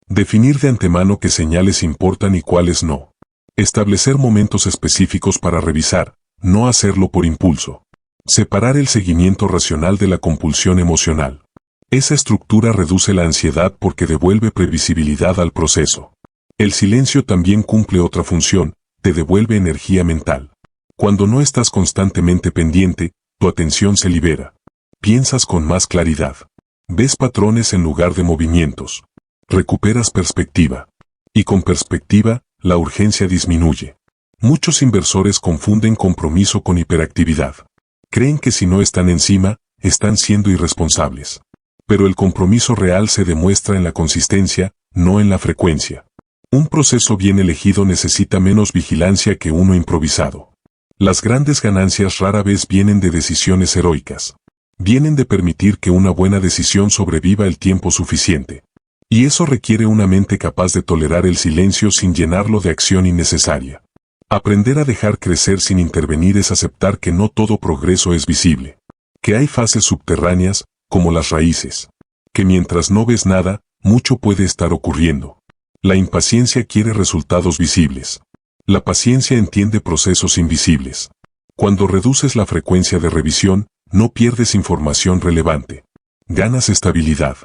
Definir de antemano qué señales importan y cuáles no. Establecer momentos específicos para revisar, no hacerlo por impulso. Separar el seguimiento racional de la compulsión emocional. Esa estructura reduce la ansiedad porque devuelve previsibilidad al proceso. El silencio también cumple otra función, te devuelve energía mental. Cuando no estás constantemente pendiente, tu atención se libera. Piensas con más claridad. Ves patrones en lugar de movimientos. Recuperas perspectiva. Y con perspectiva, la urgencia disminuye. Muchos inversores confunden compromiso con hiperactividad. Creen que si no están encima, están siendo irresponsables. Pero el compromiso real se demuestra en la consistencia, no en la frecuencia. Un proceso bien elegido necesita menos vigilancia que uno improvisado. Las grandes ganancias rara vez vienen de decisiones heroicas. Vienen de permitir que una buena decisión sobreviva el tiempo suficiente. Y eso requiere una mente capaz de tolerar el silencio sin llenarlo de acción innecesaria. Aprender a dejar crecer sin intervenir es aceptar que no todo progreso es visible. Que hay fases subterráneas, como las raíces. Que mientras no ves nada, mucho puede estar ocurriendo. La impaciencia quiere resultados visibles. La paciencia entiende procesos invisibles. Cuando reduces la frecuencia de revisión, no pierdes información relevante. Ganas estabilidad.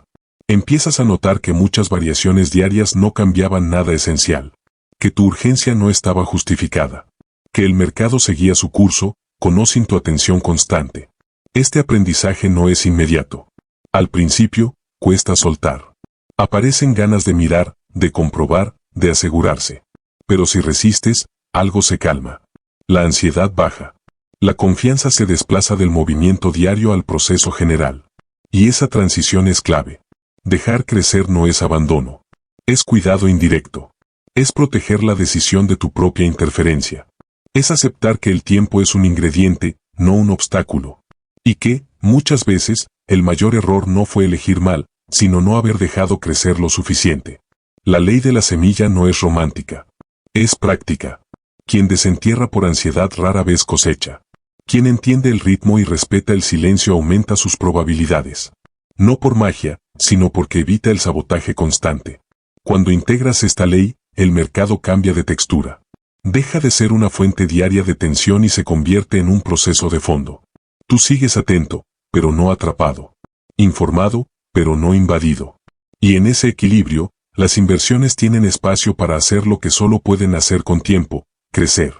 Empiezas a notar que muchas variaciones diarias no cambiaban nada esencial. Que tu urgencia no estaba justificada. Que el mercado seguía su curso, con o sin tu atención constante. Este aprendizaje no es inmediato. Al principio, cuesta soltar. Aparecen ganas de mirar, de comprobar, de asegurarse. Pero si resistes, algo se calma. La ansiedad baja. La confianza se desplaza del movimiento diario al proceso general. Y esa transición es clave. Dejar crecer no es abandono. Es cuidado indirecto. Es proteger la decisión de tu propia interferencia. Es aceptar que el tiempo es un ingrediente, no un obstáculo. Y que, muchas veces, el mayor error no fue elegir mal, sino no haber dejado crecer lo suficiente. La ley de la semilla no es romántica. Es práctica. Quien desentierra por ansiedad rara vez cosecha. Quien entiende el ritmo y respeta el silencio aumenta sus probabilidades. No por magia, sino porque evita el sabotaje constante. Cuando integras esta ley, el mercado cambia de textura. Deja de ser una fuente diaria de tensión y se convierte en un proceso de fondo. Tú sigues atento, pero no atrapado. Informado, pero no invadido. Y en ese equilibrio, las inversiones tienen espacio para hacer lo que solo pueden hacer con tiempo: crecer.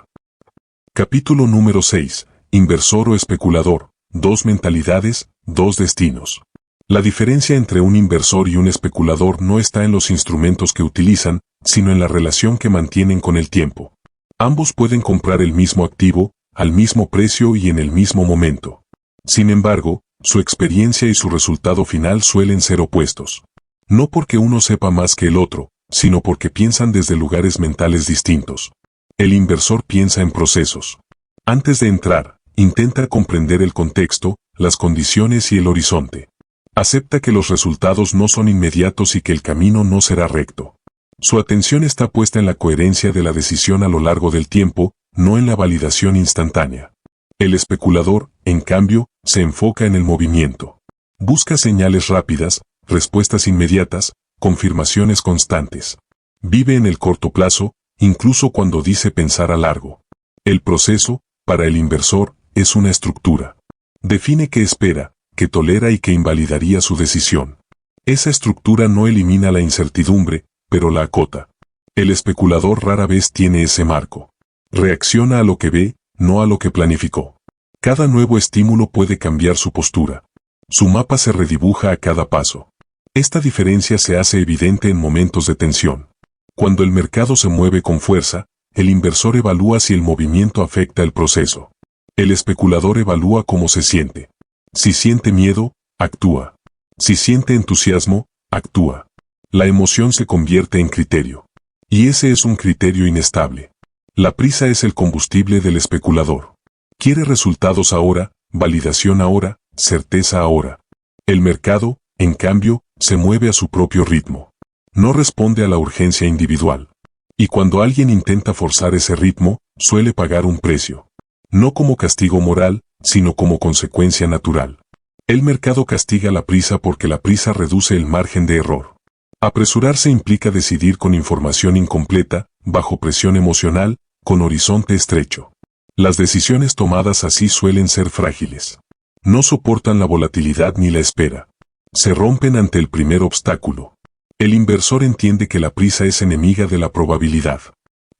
Capítulo número 6. Inversor o especulador. Dos mentalidades, dos destinos. La diferencia entre un inversor y un especulador no está en los instrumentos que utilizan, sino en la relación que mantienen con el tiempo. Ambos pueden comprar el mismo activo, al mismo precio y en el mismo momento. Sin embargo, su experiencia y su resultado final suelen ser opuestos. No porque uno sepa más que el otro, sino porque piensan desde lugares mentales distintos. El inversor piensa en procesos. Antes de entrar, intenta comprender el contexto, las condiciones y el horizonte. Acepta que los resultados no son inmediatos y que el camino no será recto. Su atención está puesta en la coherencia de la decisión a lo largo del tiempo, no en la validación instantánea. El especulador, en cambio, se enfoca en el movimiento. Busca señales rápidas, respuestas inmediatas, confirmaciones constantes. Vive en el corto plazo, incluso cuando dice pensar a largo. El proceso, para el inversor, es una estructura. Define qué espera, qué tolera y qué invalidaría su decisión. Esa estructura no elimina la incertidumbre, pero la acota. El especulador rara vez tiene ese marco. Reacciona a lo que ve, no a lo que planificó. Cada nuevo estímulo puede cambiar su postura. Su mapa se redibuja a cada paso. Esta diferencia se hace evidente en momentos de tensión. Cuando el mercado se mueve con fuerza, el inversor evalúa si el movimiento afecta el proceso. El especulador evalúa cómo se siente. Si siente miedo, actúa. Si siente entusiasmo, actúa. La emoción se convierte en criterio. Y ese es un criterio inestable. La prisa es el combustible del especulador. Quiere resultados ahora, validación ahora, certeza ahora. El mercado, en cambio, se mueve a su propio ritmo. No responde a la urgencia individual. Y cuando alguien intenta forzar ese ritmo, suele pagar un precio. No como castigo moral, sino como consecuencia natural. El mercado castiga la prisa porque la prisa reduce el margen de error. Apresurarse implica decidir con información incompleta, bajo presión emocional, con horizonte estrecho. Las decisiones tomadas así suelen ser frágiles. No soportan la volatilidad ni la espera. Se rompen ante el primer obstáculo. El inversor entiende que la prisa es enemiga de la probabilidad.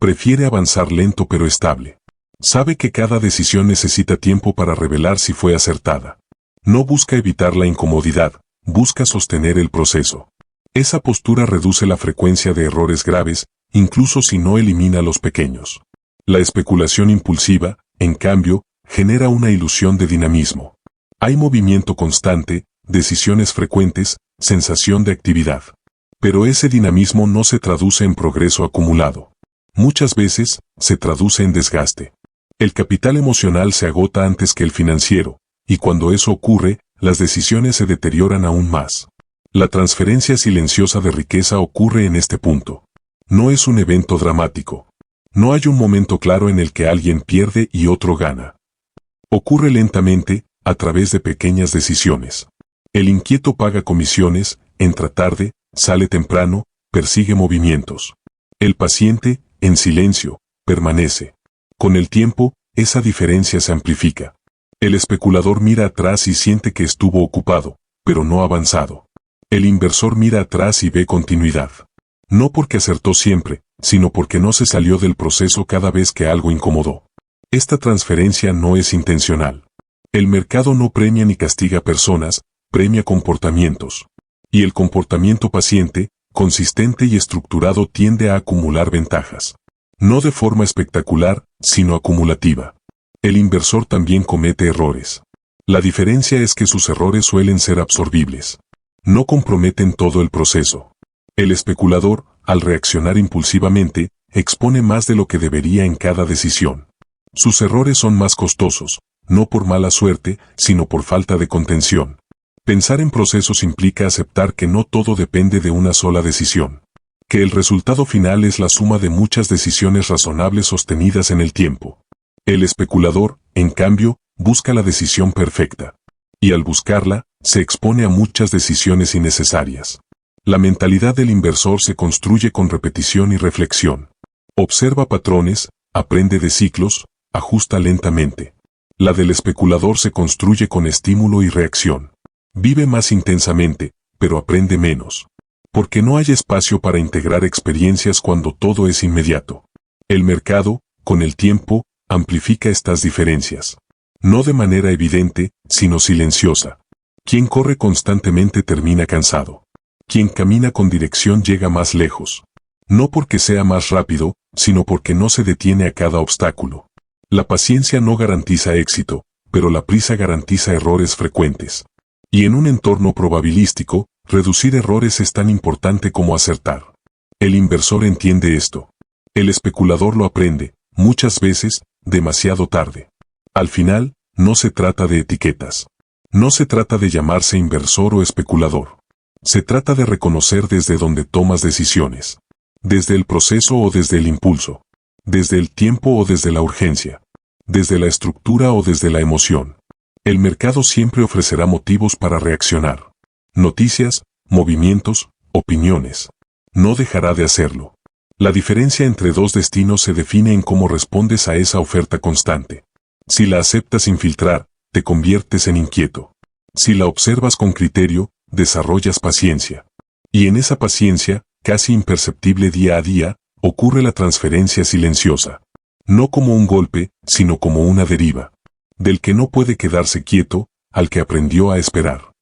Prefiere avanzar lento pero estable. Sabe que cada decisión necesita tiempo para revelar si fue acertada. No busca evitar la incomodidad, busca sostener el proceso. Esa postura reduce la frecuencia de errores graves, incluso si no elimina los pequeños. La especulación impulsiva, en cambio, genera una ilusión de dinamismo. Hay movimiento constante, decisiones frecuentes, sensación de actividad. Pero ese dinamismo no se traduce en progreso acumulado. Muchas veces, se traduce en desgaste. El capital emocional se agota antes que el financiero, y cuando eso ocurre, las decisiones se deterioran aún más. La transferencia silenciosa de riqueza ocurre en este punto. No es un evento dramático. No hay un momento claro en el que alguien pierde y otro gana. Ocurre lentamente, a través de pequeñas decisiones. El inquieto paga comisiones, entra tarde, sale temprano, persigue movimientos. El paciente, en silencio, permanece. Con el tiempo, esa diferencia se amplifica. El especulador mira atrás y siente que estuvo ocupado, pero no avanzado. El inversor mira atrás y ve continuidad. No porque acertó siempre, sino porque no se salió del proceso cada vez que algo incomodó. Esta transferencia no es intencional. El mercado no premia ni castiga personas, premia comportamientos. Y el comportamiento paciente, consistente y estructurado tiende a acumular ventajas. No de forma espectacular, sino acumulativa. El inversor también comete errores. La diferencia es que sus errores suelen ser absorbibles. No comprometen todo el proceso. El especulador, al reaccionar impulsivamente, expone más de lo que debería en cada decisión. Sus errores son más costosos, no por mala suerte, sino por falta de contención. Pensar en procesos implica aceptar que no todo depende de una sola decisión. Que el resultado final es la suma de muchas decisiones razonables sostenidas en el tiempo. El especulador, en cambio, busca la decisión perfecta. Y al buscarla, se expone a muchas decisiones innecesarias. La mentalidad del inversor se construye con repetición y reflexión. Observa patrones, aprende de ciclos, ajusta lentamente. La del especulador se construye con estímulo y reacción. Vive más intensamente, pero aprende menos. Porque no hay espacio para integrar experiencias cuando todo es inmediato. El mercado, con el tiempo, amplifica estas diferencias. No de manera evidente, sino silenciosa. Quien corre constantemente termina cansado. Quien camina con dirección llega más lejos. No porque sea más rápido, sino porque no se detiene a cada obstáculo. La paciencia no garantiza éxito, pero la prisa garantiza errores frecuentes. Y en un entorno probabilístico, reducir errores es tan importante como acertar. El inversor entiende esto. El especulador lo aprende, muchas veces, demasiado tarde. Al final, no se trata de etiquetas. No se trata de llamarse inversor o especulador. Se trata de reconocer desde donde tomas decisiones. Desde el proceso o desde el impulso. Desde el tiempo o desde la urgencia. Desde la estructura o desde la emoción. El mercado siempre ofrecerá motivos para reaccionar. Noticias, movimientos, opiniones. No dejará de hacerlo. La diferencia entre dos destinos se define en cómo respondes a esa oferta constante. Si la aceptas sin filtrar, te conviertes en inquieto. Si la observas con criterio, desarrollas paciencia. Y en esa paciencia, casi imperceptible día a día, ocurre la transferencia silenciosa. No como un golpe, sino como una deriva. Del que no puede quedarse quieto, al que aprendió a esperar.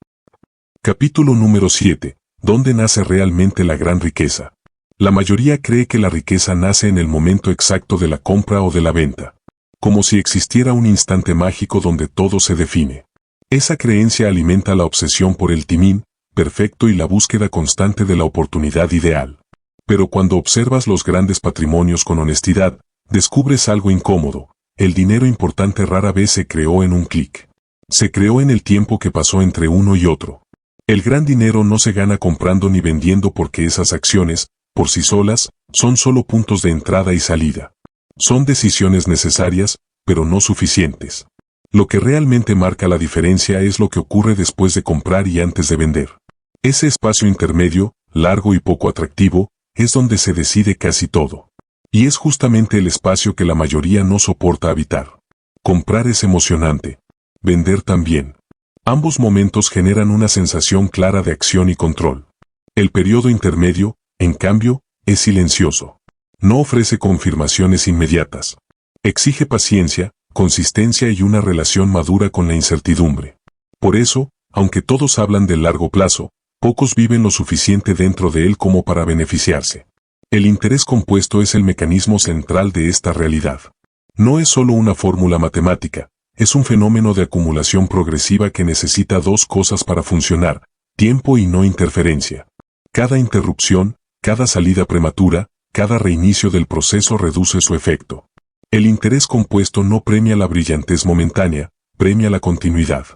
Capítulo número 7. ¿Dónde nace realmente la gran riqueza? La mayoría cree que la riqueza nace en el momento exacto de la compra o de la venta. Como si existiera un instante mágico donde todo se define. Esa creencia alimenta la obsesión por el timín perfecto y la búsqueda constante de la oportunidad ideal. Pero cuando observas los grandes patrimonios con honestidad, descubres algo incómodo. El dinero importante rara vez se creó en un clic. Se creó en el tiempo que pasó entre uno y otro. El gran dinero no se gana comprando ni vendiendo porque esas acciones, por sí solas, son solo puntos de entrada y salida. Son decisiones necesarias, pero no suficientes. Lo que realmente marca la diferencia es lo que ocurre después de comprar y antes de vender. Ese espacio intermedio, largo y poco atractivo, es donde se decide casi todo. Y es justamente el espacio que la mayoría no soporta habitar. Comprar es emocionante. Vender también. Ambos momentos generan una sensación clara de acción y control. El periodo intermedio, en cambio, es silencioso. No ofrece confirmaciones inmediatas. Exige paciencia, consistencia y una relación madura con la incertidumbre. Por eso, aunque todos hablan del largo plazo, pocos viven lo suficiente dentro de él como para beneficiarse. El interés compuesto es el mecanismo central de esta realidad. No es solo una fórmula matemática, es un fenómeno de acumulación progresiva que necesita dos cosas para funcionar: tiempo y no interferencia. Cada interrupción, cada salida prematura, cada reinicio del proceso reduce su efecto. El interés compuesto no premia la brillantez momentánea, premia la continuidad.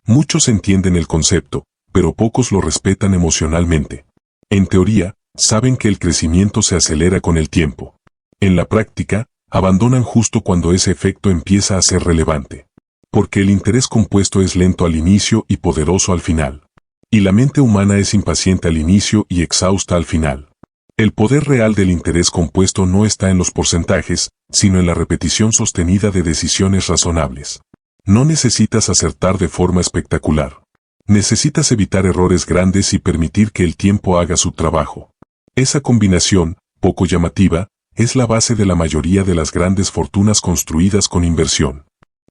Muchos entienden el concepto, pero pocos lo respetan emocionalmente. En teoría, saben que el crecimiento se acelera con el tiempo. En la práctica, abandonan justo cuando ese efecto empieza a ser relevante. Porque el interés compuesto es lento al inicio y poderoso al final. Y la mente humana es impaciente al inicio y exhausta al final. El poder real del interés compuesto no está en los porcentajes, sino en la repetición sostenida de decisiones razonables. No necesitas acertar de forma espectacular. Necesitas evitar errores grandes y permitir que el tiempo haga su trabajo. Esa combinación, poco llamativa, es la base de la mayoría de las grandes fortunas construidas con inversión.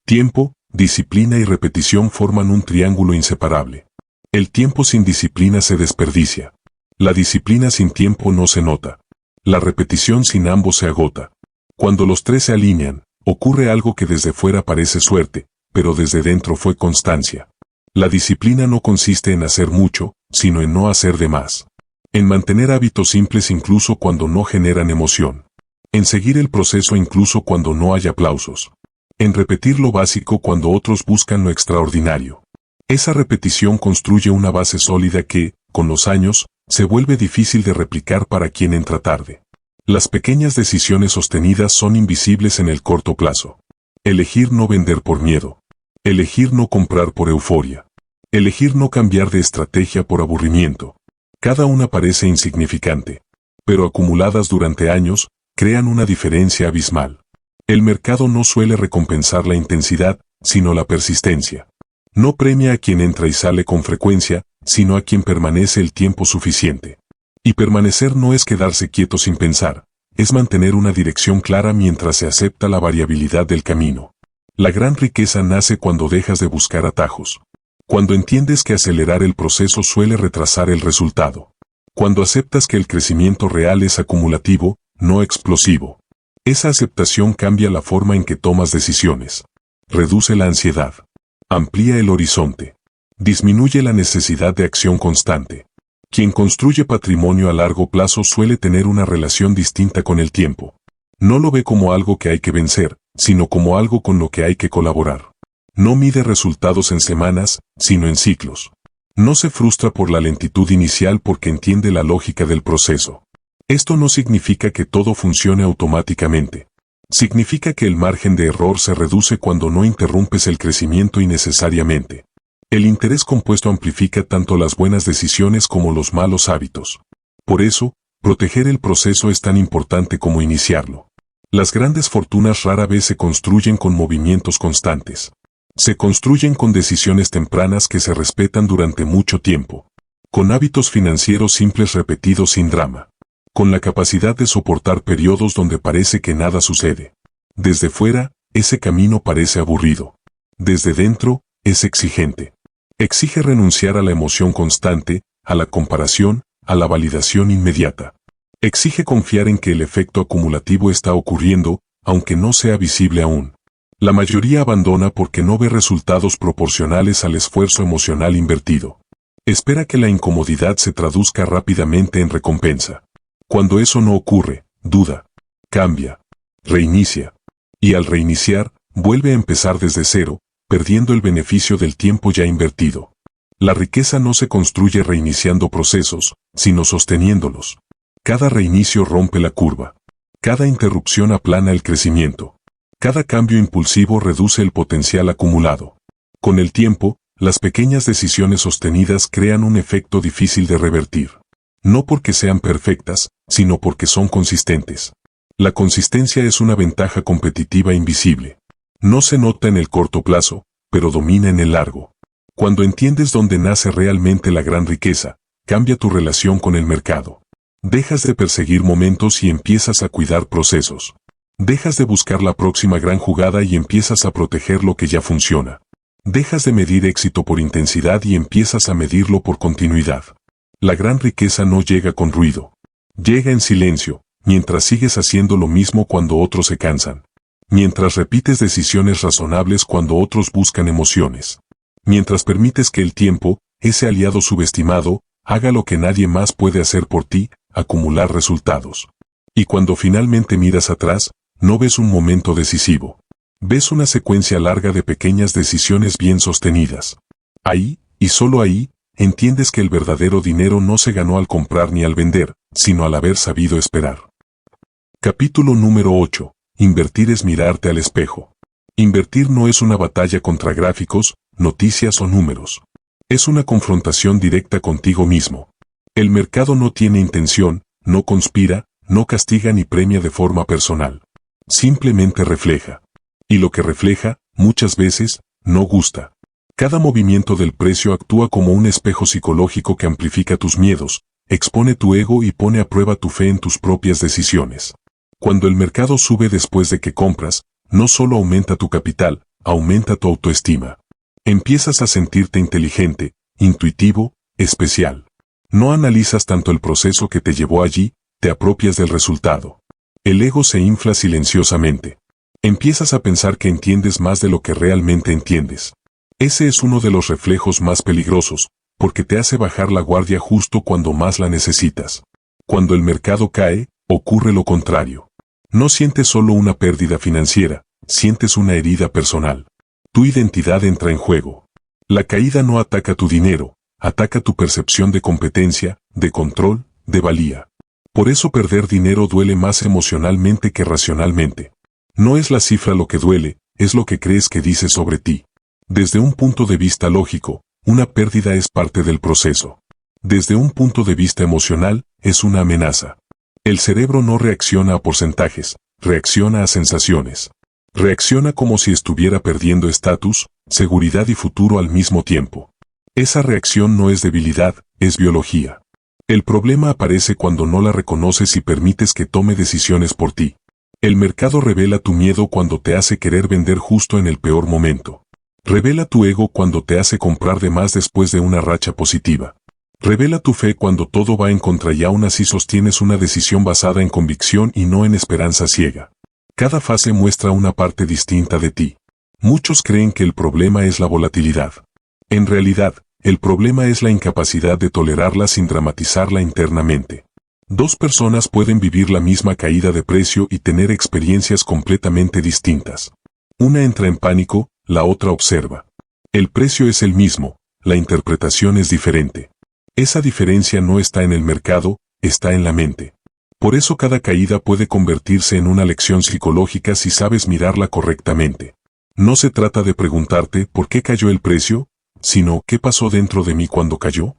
Tiempo, disciplina y repetición forman un triángulo inseparable. El tiempo sin disciplina se desperdicia. La disciplina sin tiempo no se nota. La repetición sin ambos se agota. Cuando los tres se alinean, ocurre algo que desde fuera parece suerte, pero desde dentro fue constancia. La disciplina no consiste en hacer mucho, sino en no hacer de más. En mantener hábitos simples incluso cuando no generan emoción. En seguir el proceso incluso cuando no hay aplausos. En repetir lo básico cuando otros buscan lo extraordinario. Esa repetición construye una base sólida que, con los años, se vuelve difícil de replicar para quien entra tarde. Las pequeñas decisiones sostenidas son invisibles en el corto plazo. Elegir no vender por miedo. Elegir no comprar por euforia. Elegir no cambiar de estrategia por aburrimiento. Cada una parece insignificante, pero acumuladas durante años, crean una diferencia abismal. El mercado no suele recompensar la intensidad, sino la persistencia. No premia a quien entra y sale con frecuencia, sino a quien permanece el tiempo suficiente. Y permanecer no es quedarse quieto sin pensar, es mantener una dirección clara mientras se acepta la variabilidad del camino. La gran riqueza nace cuando dejas de buscar atajos. Cuando entiendes que acelerar el proceso suele retrasar el resultado. Cuando aceptas que el crecimiento real es acumulativo, no explosivo. Esa aceptación cambia la forma en que tomas decisiones. Reduce la ansiedad. Amplía el horizonte. Disminuye la necesidad de acción constante. Quien construye patrimonio a largo plazo suele tener una relación distinta con el tiempo. No lo ve como algo que hay que vencer, sino como algo con lo que hay que colaborar. No mide resultados en semanas, sino en ciclos. No se frustra por la lentitud inicial porque entiende la lógica del proceso. Esto no significa que todo funcione automáticamente. Significa que el margen de error se reduce cuando no interrumpes el crecimiento innecesariamente. El interés compuesto amplifica tanto las buenas decisiones como los malos hábitos. Por eso, proteger el proceso es tan importante como iniciarlo. Las grandes fortunas rara vez se construyen con movimientos constantes. Se construyen con decisiones tempranas que se respetan durante mucho tiempo. Con hábitos financieros simples repetidos sin drama. Con la capacidad de soportar periodos donde parece que nada sucede. Desde fuera, ese camino parece aburrido. Desde dentro, es exigente. Exige renunciar a la emoción constante, a la comparación, a la validación inmediata. Exige confiar en que el efecto acumulativo está ocurriendo, aunque no sea visible aún. La mayoría abandona porque no ve resultados proporcionales al esfuerzo emocional invertido. Espera que la incomodidad se traduzca rápidamente en recompensa. Cuando eso no ocurre, duda, cambia, reinicia. Y al reiniciar, vuelve a empezar desde cero, perdiendo el beneficio del tiempo ya invertido. La riqueza no se construye reiniciando procesos, sino sosteniéndolos. Cada reinicio rompe la curva. Cada interrupción aplana el crecimiento. Cada cambio impulsivo reduce el potencial acumulado. Con el tiempo, las pequeñas decisiones sostenidas crean un efecto difícil de revertir. No porque sean perfectas, sino porque son consistentes. La consistencia es una ventaja competitiva invisible. No se nota en el corto plazo, pero domina en el largo. Cuando entiendes dónde nace realmente la gran riqueza, cambia tu relación con el mercado. Dejas de perseguir momentos y empiezas a cuidar procesos. Dejas de buscar la próxima gran jugada y empiezas a proteger lo que ya funciona. Dejas de medir éxito por intensidad y empiezas a medirlo por continuidad. La gran riqueza no llega con ruido. Llega en silencio, mientras sigues haciendo lo mismo cuando otros se cansan. Mientras repites decisiones razonables cuando otros buscan emociones. Mientras permites que el tiempo, ese aliado subestimado, haga lo que nadie más puede hacer por ti, acumular resultados. Y cuando finalmente miras atrás, no ves un momento decisivo. Ves una secuencia larga de pequeñas decisiones bien sostenidas. Ahí, y solo ahí, entiendes que el verdadero dinero no se ganó al comprar ni al vender, sino al haber sabido esperar. Capítulo número 8. Invertir es mirarte al espejo. Invertir no es una batalla contra gráficos, noticias o números. Es una confrontación directa contigo mismo. El mercado no tiene intención, no conspira, no castiga ni premia de forma personal. Simplemente refleja. Y lo que refleja, muchas veces, no gusta. Cada movimiento del precio actúa como un espejo psicológico que amplifica tus miedos, expone tu ego y pone a prueba tu fe en tus propias decisiones. Cuando el mercado sube después de que compras, no solo aumenta tu capital, aumenta tu autoestima. Empiezas a sentirte inteligente, intuitivo, especial. No analizas tanto el proceso que te llevó allí, te apropias del resultado. El ego se infla silenciosamente. Empiezas a pensar que entiendes más de lo que realmente entiendes. Ese es uno de los reflejos más peligrosos, porque te hace bajar la guardia justo cuando más la necesitas. Cuando el mercado cae, ocurre lo contrario. No sientes solo una pérdida financiera, sientes una herida personal. Tu identidad entra en juego. La caída no ataca tu dinero, ataca tu percepción de competencia, de control, de valía. Por eso perder dinero duele más emocionalmente que racionalmente. No es la cifra lo que duele, es lo que crees que dice sobre ti. Desde un punto de vista lógico, una pérdida es parte del proceso. Desde un punto de vista emocional, es una amenaza. El cerebro no reacciona a porcentajes, reacciona a sensaciones. Reacciona como si estuviera perdiendo estatus, seguridad y futuro al mismo tiempo. Esa reacción no es debilidad, es biología. El problema aparece cuando no la reconoces y permites que tome decisiones por ti. El mercado revela tu miedo cuando te hace querer vender justo en el peor momento. Revela tu ego cuando te hace comprar de más después de una racha positiva. Revela tu fe cuando todo va en contra y aún así sostienes una decisión basada en convicción y no en esperanza ciega. Cada fase muestra una parte distinta de ti. Muchos creen que el problema es la volatilidad. En realidad, el problema es la incapacidad de tolerarla sin dramatizarla internamente. Dos personas pueden vivir la misma caída de precio y tener experiencias completamente distintas. Una entra en pánico, la otra observa. El precio es el mismo, la interpretación es diferente. Esa diferencia no está en el mercado, está en la mente. Por eso cada caída puede convertirse en una lección psicológica si sabes mirarla correctamente. No se trata de preguntarte ¿por qué cayó el precio?, sino ¿qué pasó dentro de mí cuando cayó?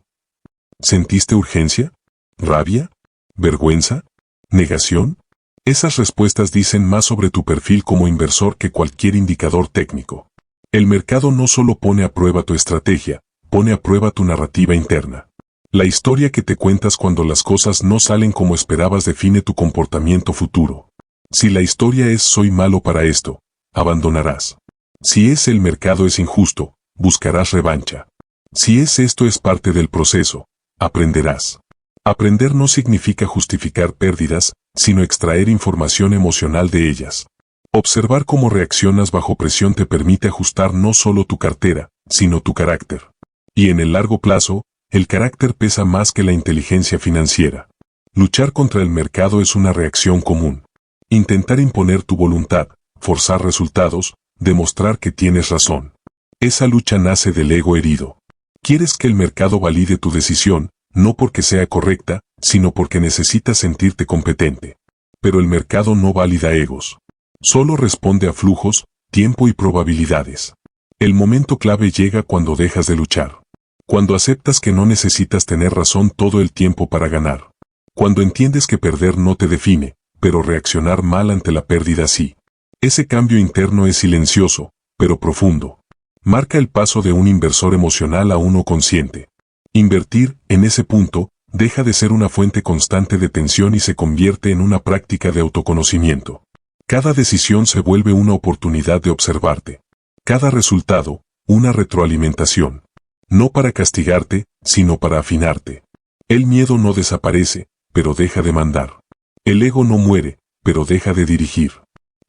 ¿Sentiste urgencia? ¿Rabia? ¿Vergüenza? ¿Negación? Esas respuestas dicen más sobre tu perfil como inversor que cualquier indicador técnico. El mercado no solo pone a prueba tu estrategia, pone a prueba tu narrativa interna. La historia que te cuentas cuando las cosas no salen como esperabas define tu comportamiento futuro. Si la historia es soy malo para esto, abandonarás. Si es el mercado es injusto, buscarás revancha. Si es esto es parte del proceso, aprenderás. Aprender no significa justificar pérdidas, sino extraer información emocional de ellas. Observar cómo reaccionas bajo presión te permite ajustar no solo tu cartera, sino tu carácter. Y en el largo plazo, el carácter pesa más que la inteligencia financiera. Luchar contra el mercado es una reacción común. Intentar imponer tu voluntad, forzar resultados, demostrar que tienes razón. Esa lucha nace del ego herido. Quieres que el mercado valide tu decisión, no porque sea correcta, sino porque necesitas sentirte competente. Pero el mercado no valida egos. Solo responde a flujos, tiempo y probabilidades. El momento clave llega cuando dejas de luchar. Cuando aceptas que no necesitas tener razón todo el tiempo para ganar. Cuando entiendes que perder no te define, pero reaccionar mal ante la pérdida sí. Ese cambio interno es silencioso, pero profundo. Marca el paso de un inversor emocional a uno consciente. Invertir, en ese punto, deja de ser una fuente constante de tensión y se convierte en una práctica de autoconocimiento. Cada decisión se vuelve una oportunidad de observarte. Cada resultado, una retroalimentación. No para castigarte, sino para afinarte. El miedo no desaparece, pero deja de mandar. El ego no muere, pero deja de dirigir.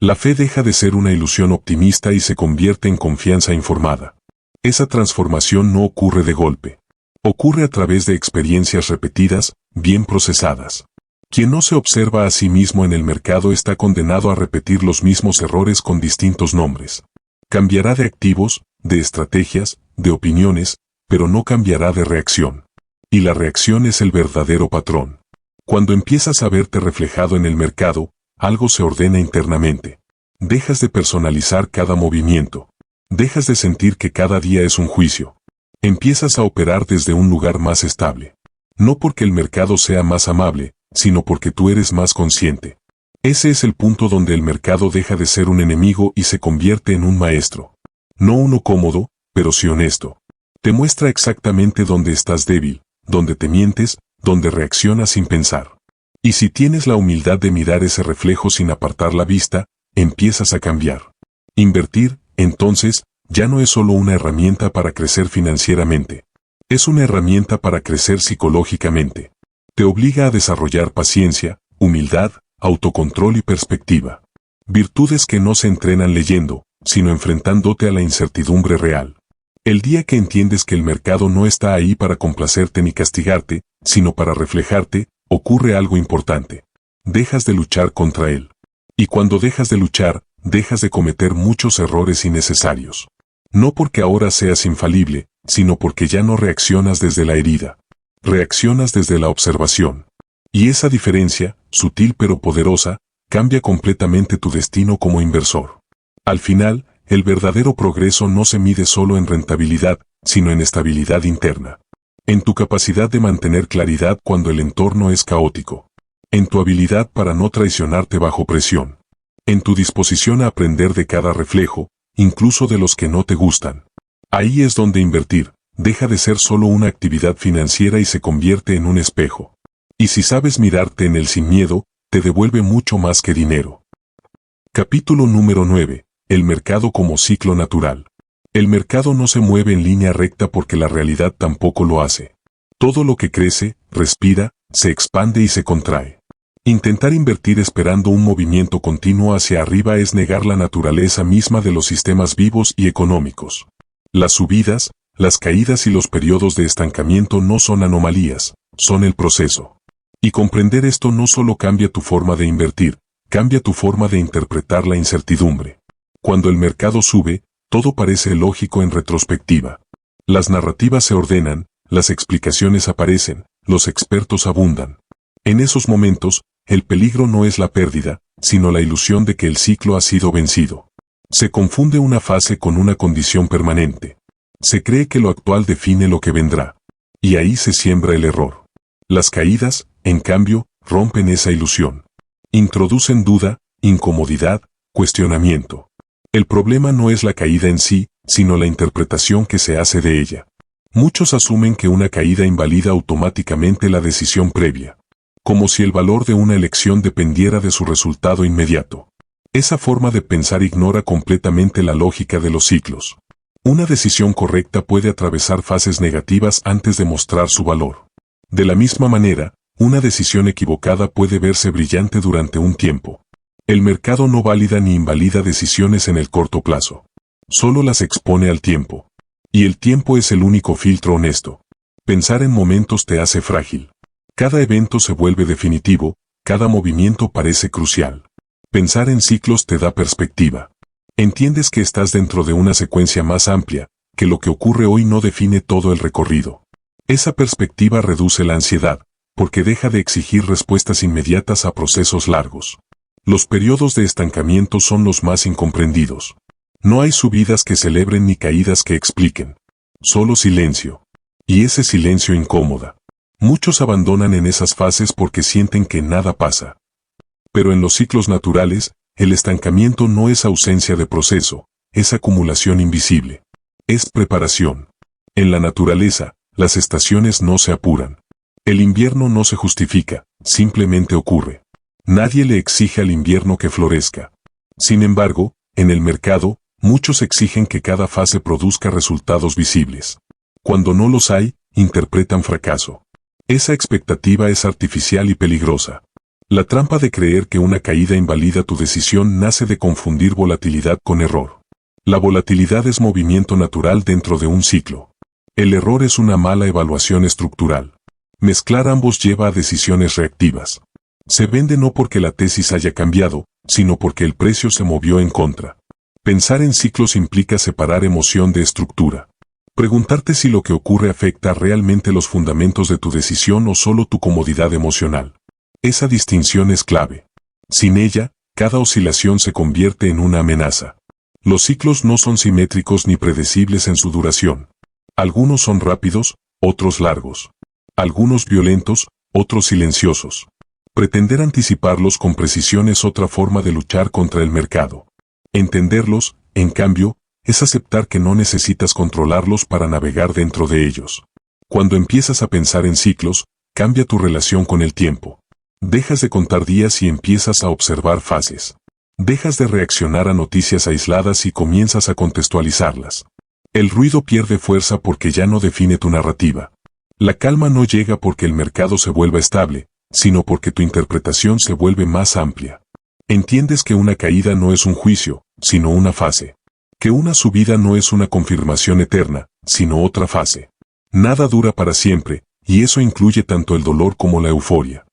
La fe deja de ser una ilusión optimista y se convierte en confianza informada. Esa transformación no ocurre de golpe. Ocurre a través de experiencias repetidas, bien procesadas. Quien no se observa a sí mismo en el mercado está condenado a repetir los mismos errores con distintos nombres. Cambiará de activos, de estrategias, de opiniones, pero no cambiará de reacción. Y la reacción es el verdadero patrón. Cuando empiezas a verte reflejado en el mercado, algo se ordena internamente. Dejas de personalizar cada movimiento. Dejas de sentir que cada día es un juicio. Empiezas a operar desde un lugar más estable. No porque el mercado sea más amable, sino porque tú eres más consciente. Ese es el punto donde el mercado deja de ser un enemigo y se convierte en un maestro. No uno cómodo, pero sí honesto. Te muestra exactamente dónde estás débil, dónde te mientes, dónde reaccionas sin pensar. Y si tienes la humildad de mirar ese reflejo sin apartar la vista, empiezas a cambiar. Invertir, entonces, ya no es solo una herramienta para crecer financieramente. Es una herramienta para crecer psicológicamente. Te obliga a desarrollar paciencia, humildad, autocontrol y perspectiva. Virtudes que no se entrenan leyendo, sino enfrentándote a la incertidumbre real. El día que entiendes que el mercado no está ahí para complacerte ni castigarte, sino para reflejarte, ocurre algo importante. Dejas de luchar contra él. Y cuando dejas de luchar, dejas de cometer muchos errores innecesarios. No porque ahora seas infalible, sino porque ya no reaccionas desde la herida. Reaccionas desde la observación. Y esa diferencia, sutil pero poderosa, cambia completamente tu destino como inversor. Al final, el verdadero progreso no se mide solo en rentabilidad, sino en estabilidad interna. En tu capacidad de mantener claridad cuando el entorno es caótico. En tu habilidad para no traicionarte bajo presión. En tu disposición a aprender de cada reflejo, incluso de los que no te gustan. Ahí es donde invertir deja de ser solo una actividad financiera y se convierte en un espejo. Y si sabes mirarte en él sin miedo, te devuelve mucho más que dinero. Capítulo número 9. El mercado como ciclo natural. El mercado no se mueve en línea recta porque la realidad tampoco lo hace. Todo lo que crece, respira, se expande y se contrae. Intentar invertir esperando un movimiento continuo hacia arriba es negar la naturaleza misma de los sistemas vivos y económicos. Las subidas, las caídas y los periodos de estancamiento no son anomalías, son el proceso. Y comprender esto no solo cambia tu forma de invertir, cambia tu forma de interpretar la incertidumbre. Cuando el mercado sube, todo parece lógico en retrospectiva. Las narrativas se ordenan, las explicaciones aparecen, los expertos abundan. En esos momentos, el peligro no es la pérdida, sino la ilusión de que el ciclo ha sido vencido. Se confunde una fase con una condición permanente. Se cree que lo actual define lo que vendrá. Y ahí se siembra el error. Las caídas, en cambio, rompen esa ilusión. Introducen duda, incomodidad, cuestionamiento. El problema no es la caída en sí, sino la interpretación que se hace de ella. Muchos asumen que una caída invalida automáticamente la decisión previa. Como si el valor de una elección dependiera de su resultado inmediato. Esa forma de pensar ignora completamente la lógica de los ciclos. Una decisión correcta puede atravesar fases negativas antes de mostrar su valor. De la misma manera, una decisión equivocada puede verse brillante durante un tiempo. El mercado no valida ni invalida decisiones en el corto plazo. Solo las expone al tiempo. Y el tiempo es el único filtro honesto. Pensar en momentos te hace frágil. Cada evento se vuelve definitivo, cada movimiento parece crucial. Pensar en ciclos te da perspectiva. Entiendes que estás dentro de una secuencia más amplia, que lo que ocurre hoy no define todo el recorrido. Esa perspectiva reduce la ansiedad, porque deja de exigir respuestas inmediatas a procesos largos. Los periodos de estancamiento son los más incomprendidos. No hay subidas que celebren ni caídas que expliquen. Solo silencio. Y ese silencio incomoda. Muchos abandonan en esas fases porque sienten que nada pasa. Pero en los ciclos naturales, el estancamiento no es ausencia de proceso, es acumulación invisible. Es preparación. En la naturaleza, las estaciones no se apuran. El invierno no se justifica, simplemente ocurre. Nadie le exige al invierno que florezca. Sin embargo, en el mercado, muchos exigen que cada fase produzca resultados visibles. Cuando no los hay, interpretan fracaso. Esa expectativa es artificial y peligrosa. La trampa de creer que una caída invalida tu decisión nace de confundir volatilidad con error. La volatilidad es movimiento natural dentro de un ciclo. El error es una mala evaluación estructural. Mezclar ambos lleva a decisiones reactivas. Se vende no porque la tesis haya cambiado, sino porque el precio se movió en contra. Pensar en ciclos implica separar emoción de estructura. Preguntarte si lo que ocurre afecta realmente los fundamentos de tu decisión o solo tu comodidad emocional. Esa distinción es clave. Sin ella, cada oscilación se convierte en una amenaza. Los ciclos no son simétricos ni predecibles en su duración. Algunos son rápidos, otros largos. Algunos violentos, otros silenciosos. Pretender anticiparlos con precisión es otra forma de luchar contra el mercado. Entenderlos, en cambio, es aceptar que no necesitas controlarlos para navegar dentro de ellos. Cuando empiezas a pensar en ciclos, cambia tu relación con el tiempo. Dejas de contar días y empiezas a observar fases. Dejas de reaccionar a noticias aisladas y comienzas a contextualizarlas. El ruido pierde fuerza porque ya no define tu narrativa. La calma no llega porque el mercado se vuelva estable, sino porque tu interpretación se vuelve más amplia. Entiendes que una caída no es un juicio, sino una fase. Que una subida no es una confirmación eterna, sino otra fase. Nada dura para siempre, y eso incluye tanto el dolor como la euforia.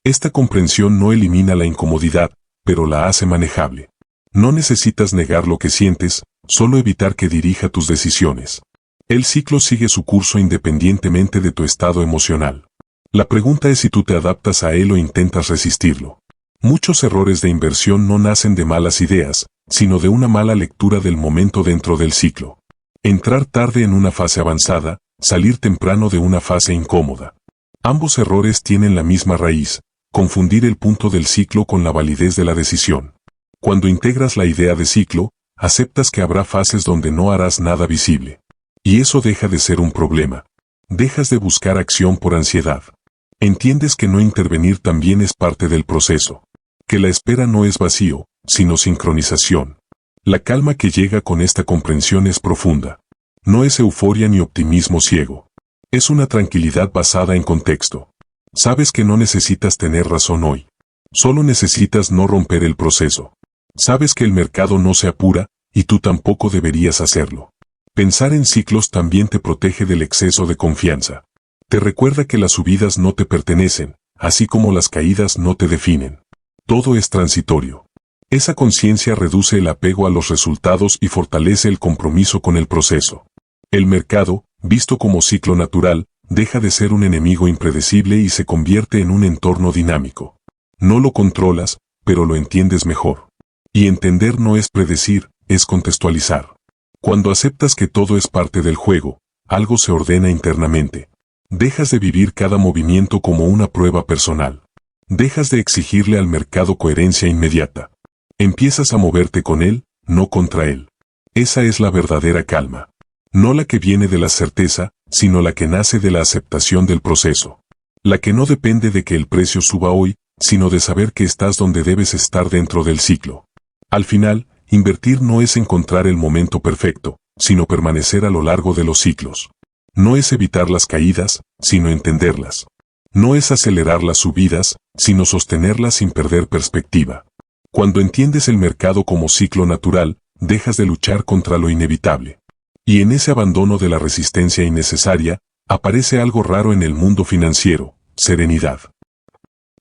Esta comprensión no elimina la incomodidad, pero la hace manejable. No necesitas negar lo que sientes, solo evitar que dirija tus decisiones. El ciclo sigue su curso independientemente de tu estado emocional. La pregunta es si tú te adaptas a él o intentas resistirlo. Muchos errores de inversión no nacen de malas ideas, sino de una mala lectura del momento dentro del ciclo. Entrar tarde en una fase avanzada, salir temprano de una fase incómoda. Ambos errores tienen la misma raíz: confundir el punto del ciclo con la validez de la decisión. Cuando integras la idea de ciclo, aceptas que habrá fases donde no harás nada visible. Y eso deja de ser un problema. Dejas de buscar acción por ansiedad. Entiendes que no intervenir también es parte del proceso. Que la espera no es vacío, sino sincronización. La calma que llega con esta comprensión es profunda. No es euforia ni optimismo ciego. Es una tranquilidad basada en contexto. Sabes que no necesitas tener razón hoy. Solo necesitas no romper el proceso. Sabes que el mercado no se apura, y tú tampoco deberías hacerlo. Pensar en ciclos también te protege del exceso de confianza. Te recuerda que las subidas no te pertenecen, así como las caídas no te definen. Todo es transitorio. Esa conciencia reduce el apego a los resultados y fortalece el compromiso con el proceso. El mercado, visto como ciclo natural, deja de ser un enemigo impredecible y se convierte en un entorno dinámico. No lo controlas, pero lo entiendes mejor. Y entender no es predecir, es contextualizar. Cuando aceptas que todo es parte del juego, algo se ordena internamente. Dejas de vivir cada movimiento como una prueba personal. Dejas de exigirle al mercado coherencia inmediata. Empiezas a moverte con él, no contra él. Esa es la verdadera calma. No la que viene de la certeza, sino la que nace de la aceptación del proceso. La que no depende de que el precio suba hoy, sino de saber que estás donde debes estar dentro del ciclo. Al final, invertir no es encontrar el momento perfecto, sino permanecer a lo largo de los ciclos. No es evitar las caídas, sino entenderlas. No es acelerar las subidas, sino sostenerlas sin perder perspectiva. Cuando entiendes el mercado como ciclo natural, dejas de luchar contra lo inevitable. Y en ese abandono de la resistencia innecesaria, aparece algo raro en el mundo financiero: serenidad.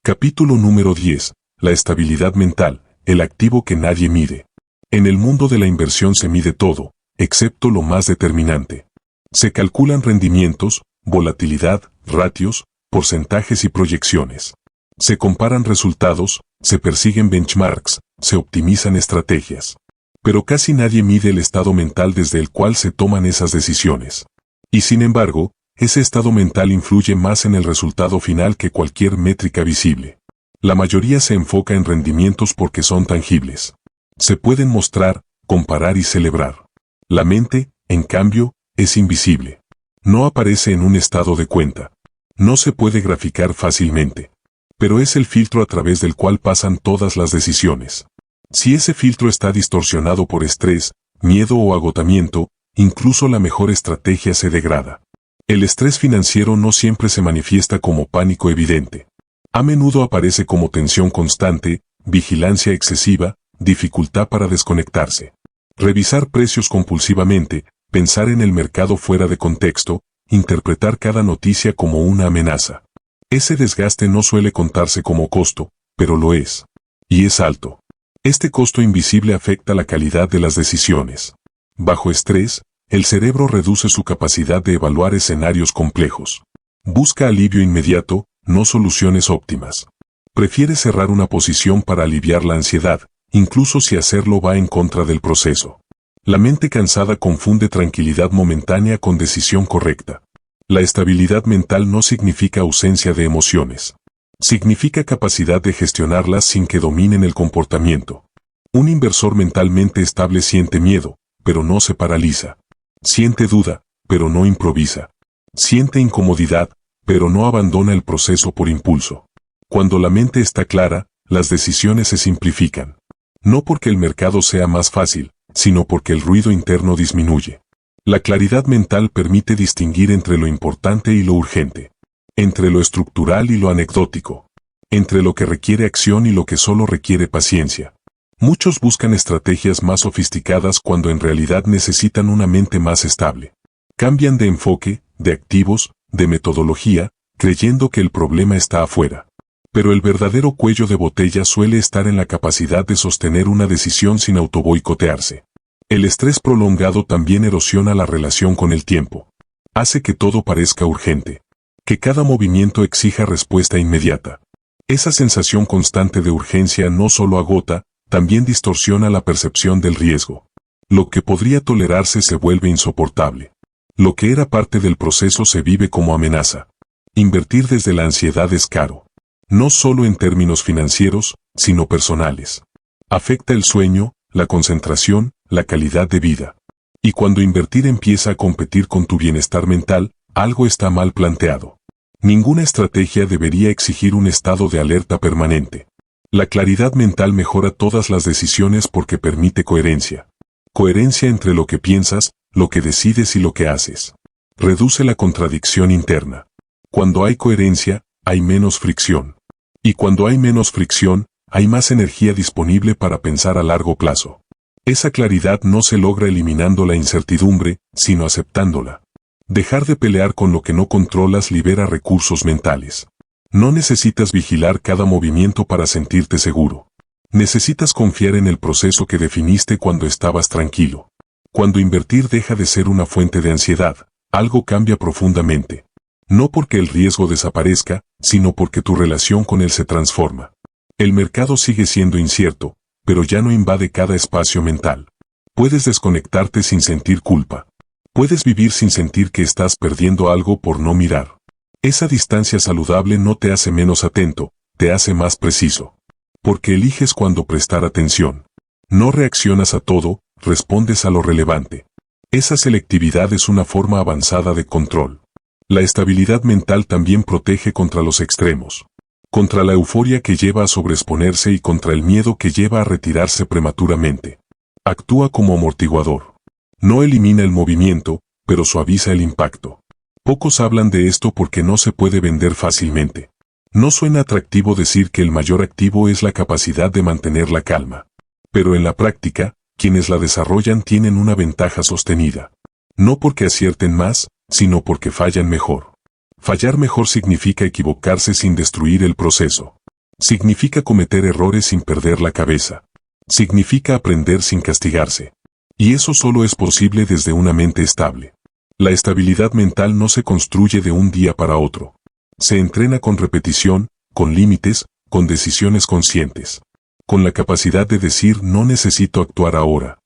Capítulo número 10. La estabilidad mental, el activo que nadie mide. En el mundo de la inversión se mide todo, excepto lo más determinante. Se calculan rendimientos, volatilidad, ratios, porcentajes y proyecciones. Se comparan resultados, se persiguen benchmarks, se optimizan estrategias. Pero casi nadie mide el estado mental desde el cual se toman esas decisiones. Y sin embargo, ese estado mental influye más en el resultado final que cualquier métrica visible. La mayoría se enfoca en rendimientos porque son tangibles. Se pueden mostrar, comparar y celebrar. La mente, en cambio, es invisible. No aparece en un estado de cuenta. No se puede graficar fácilmente. Pero es el filtro a través del cual pasan todas las decisiones. Si ese filtro está distorsionado por estrés, miedo o agotamiento, incluso la mejor estrategia se degrada. El estrés financiero no siempre se manifiesta como pánico evidente. A menudo aparece como tensión constante, vigilancia excesiva, dificultad para desconectarse. Revisar precios compulsivamente, pensar en el mercado fuera de contexto, interpretar cada noticia como una amenaza. Ese desgaste no suele contarse como costo, pero lo es. Y es alto. Este costo invisible afecta la calidad de las decisiones. Bajo estrés, el cerebro reduce su capacidad de evaluar escenarios complejos. Busca alivio inmediato, no soluciones óptimas. Prefiere cerrar una posición para aliviar la ansiedad, incluso si hacerlo va en contra del proceso. La mente cansada confunde tranquilidad momentánea con decisión correcta. La estabilidad mental no significa ausencia de emociones. Significa capacidad de gestionarlas sin que dominen el comportamiento. Un inversor mentalmente estable siente miedo, pero no se paraliza. Siente duda, pero no improvisa. Siente incomodidad, pero no abandona el proceso por impulso. Cuando la mente está clara, las decisiones se simplifican. No porque el mercado sea más fácil, sino porque el ruido interno disminuye. La claridad mental permite distinguir entre lo importante y lo urgente. Entre lo estructural y lo anecdótico. Entre lo que requiere acción y lo que solo requiere paciencia. Muchos buscan estrategias más sofisticadas cuando en realidad necesitan una mente más estable. Cambian de enfoque, de activos, de metodología, creyendo que el problema está afuera. Pero el verdadero cuello de botella suele estar en la capacidad de sostener una decisión sin autoboicotearse. El estrés prolongado también erosiona la relación con el tiempo. Hace que todo parezca urgente. Que cada movimiento exija respuesta inmediata. Esa sensación constante de urgencia no solo agota, también distorsiona la percepción del riesgo. Lo que podría tolerarse se vuelve insoportable. Lo que era parte del proceso se vive como amenaza. Invertir desde la ansiedad es caro. No solo en términos financieros, sino personales. Afecta el sueño, la concentración, la calidad de vida. Y cuando invertir empieza a competir con tu bienestar mental, algo está mal planteado. Ninguna estrategia debería exigir un estado de alerta permanente. La claridad mental mejora todas las decisiones porque permite coherencia. Coherencia entre lo que piensas, lo que decides y lo que haces. Reduce la contradicción interna. Cuando hay coherencia, hay menos fricción. Y cuando hay menos fricción, hay más energía disponible para pensar a largo plazo. Esa claridad no se logra eliminando la incertidumbre, sino aceptándola. Dejar de pelear con lo que no controlas libera recursos mentales. No necesitas vigilar cada movimiento para sentirte seguro. Necesitas confiar en el proceso que definiste cuando estabas tranquilo. Cuando invertir deja de ser una fuente de ansiedad, algo cambia profundamente. No porque el riesgo desaparezca, sino porque tu relación con él se transforma. El mercado sigue siendo incierto, pero ya no invade cada espacio mental. Puedes desconectarte sin sentir culpa. Puedes vivir sin sentir que estás perdiendo algo por no mirar. Esa distancia saludable no te hace menos atento, te hace más preciso. Porque eliges cuándo prestar atención. No reaccionas a todo, respondes a lo relevante. Esa selectividad es una forma avanzada de control. La estabilidad mental también protege contra los extremos. Contra la euforia que lleva a sobreexponerse y contra el miedo que lleva a retirarse prematuramente. Actúa como amortiguador. No elimina el movimiento, pero suaviza el impacto. Pocos hablan de esto porque no se puede vender fácilmente. No suena atractivo decir que el mayor activo es la capacidad de mantener la calma. Pero en la práctica, quienes la desarrollan tienen una ventaja sostenida. No porque acierten más, sino porque fallan mejor. Fallar mejor significa equivocarse sin destruir el proceso. Significa cometer errores sin perder la cabeza. Significa aprender sin castigarse. Y eso solo es posible desde una mente estable. La estabilidad mental no se construye de un día para otro. Se entrena con repetición, con límites, con decisiones conscientes. Con la capacidad de decir no necesito actuar ahora.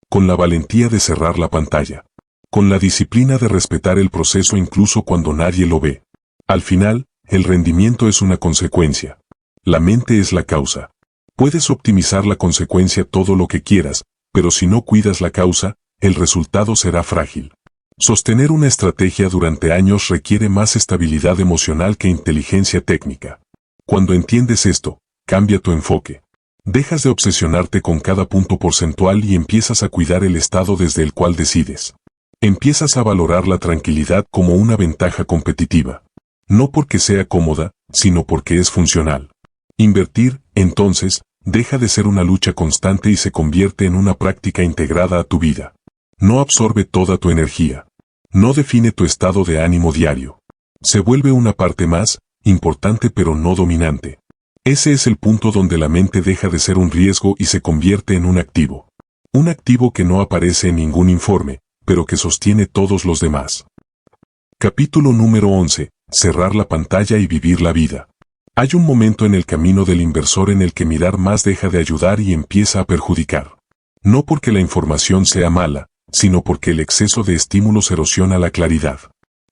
Con la valentía de cerrar la pantalla. Con la disciplina de respetar el proceso incluso cuando nadie lo ve. Al final, el rendimiento es una consecuencia. La mente es la causa. Puedes optimizar la consecuencia todo lo que quieras, pero si no cuidas la causa, el resultado será frágil. Sostener una estrategia durante años requiere más estabilidad emocional que inteligencia técnica. Cuando entiendes esto, cambia tu enfoque. Dejas de obsesionarte con cada punto porcentual y empiezas a cuidar el estado desde el cual decides. Empiezas a valorar la tranquilidad como una ventaja competitiva. No porque sea cómoda, sino porque es funcional. Invertir, entonces, deja de ser una lucha constante y se convierte en una práctica integrada a tu vida. No absorbe toda tu energía. No define tu estado de ánimo diario. Se vuelve una parte más, importante pero no dominante. Ese es el punto donde la mente deja de ser un riesgo y se convierte en un activo. Un activo que no aparece en ningún informe, pero que sostiene todos los demás. Capítulo número 11. Cerrar la pantalla y vivir la vida. Hay un momento en el camino del inversor en el que mirar más deja de ayudar y empieza a perjudicar. No porque la información sea mala, sino porque el exceso de estímulos erosiona la claridad.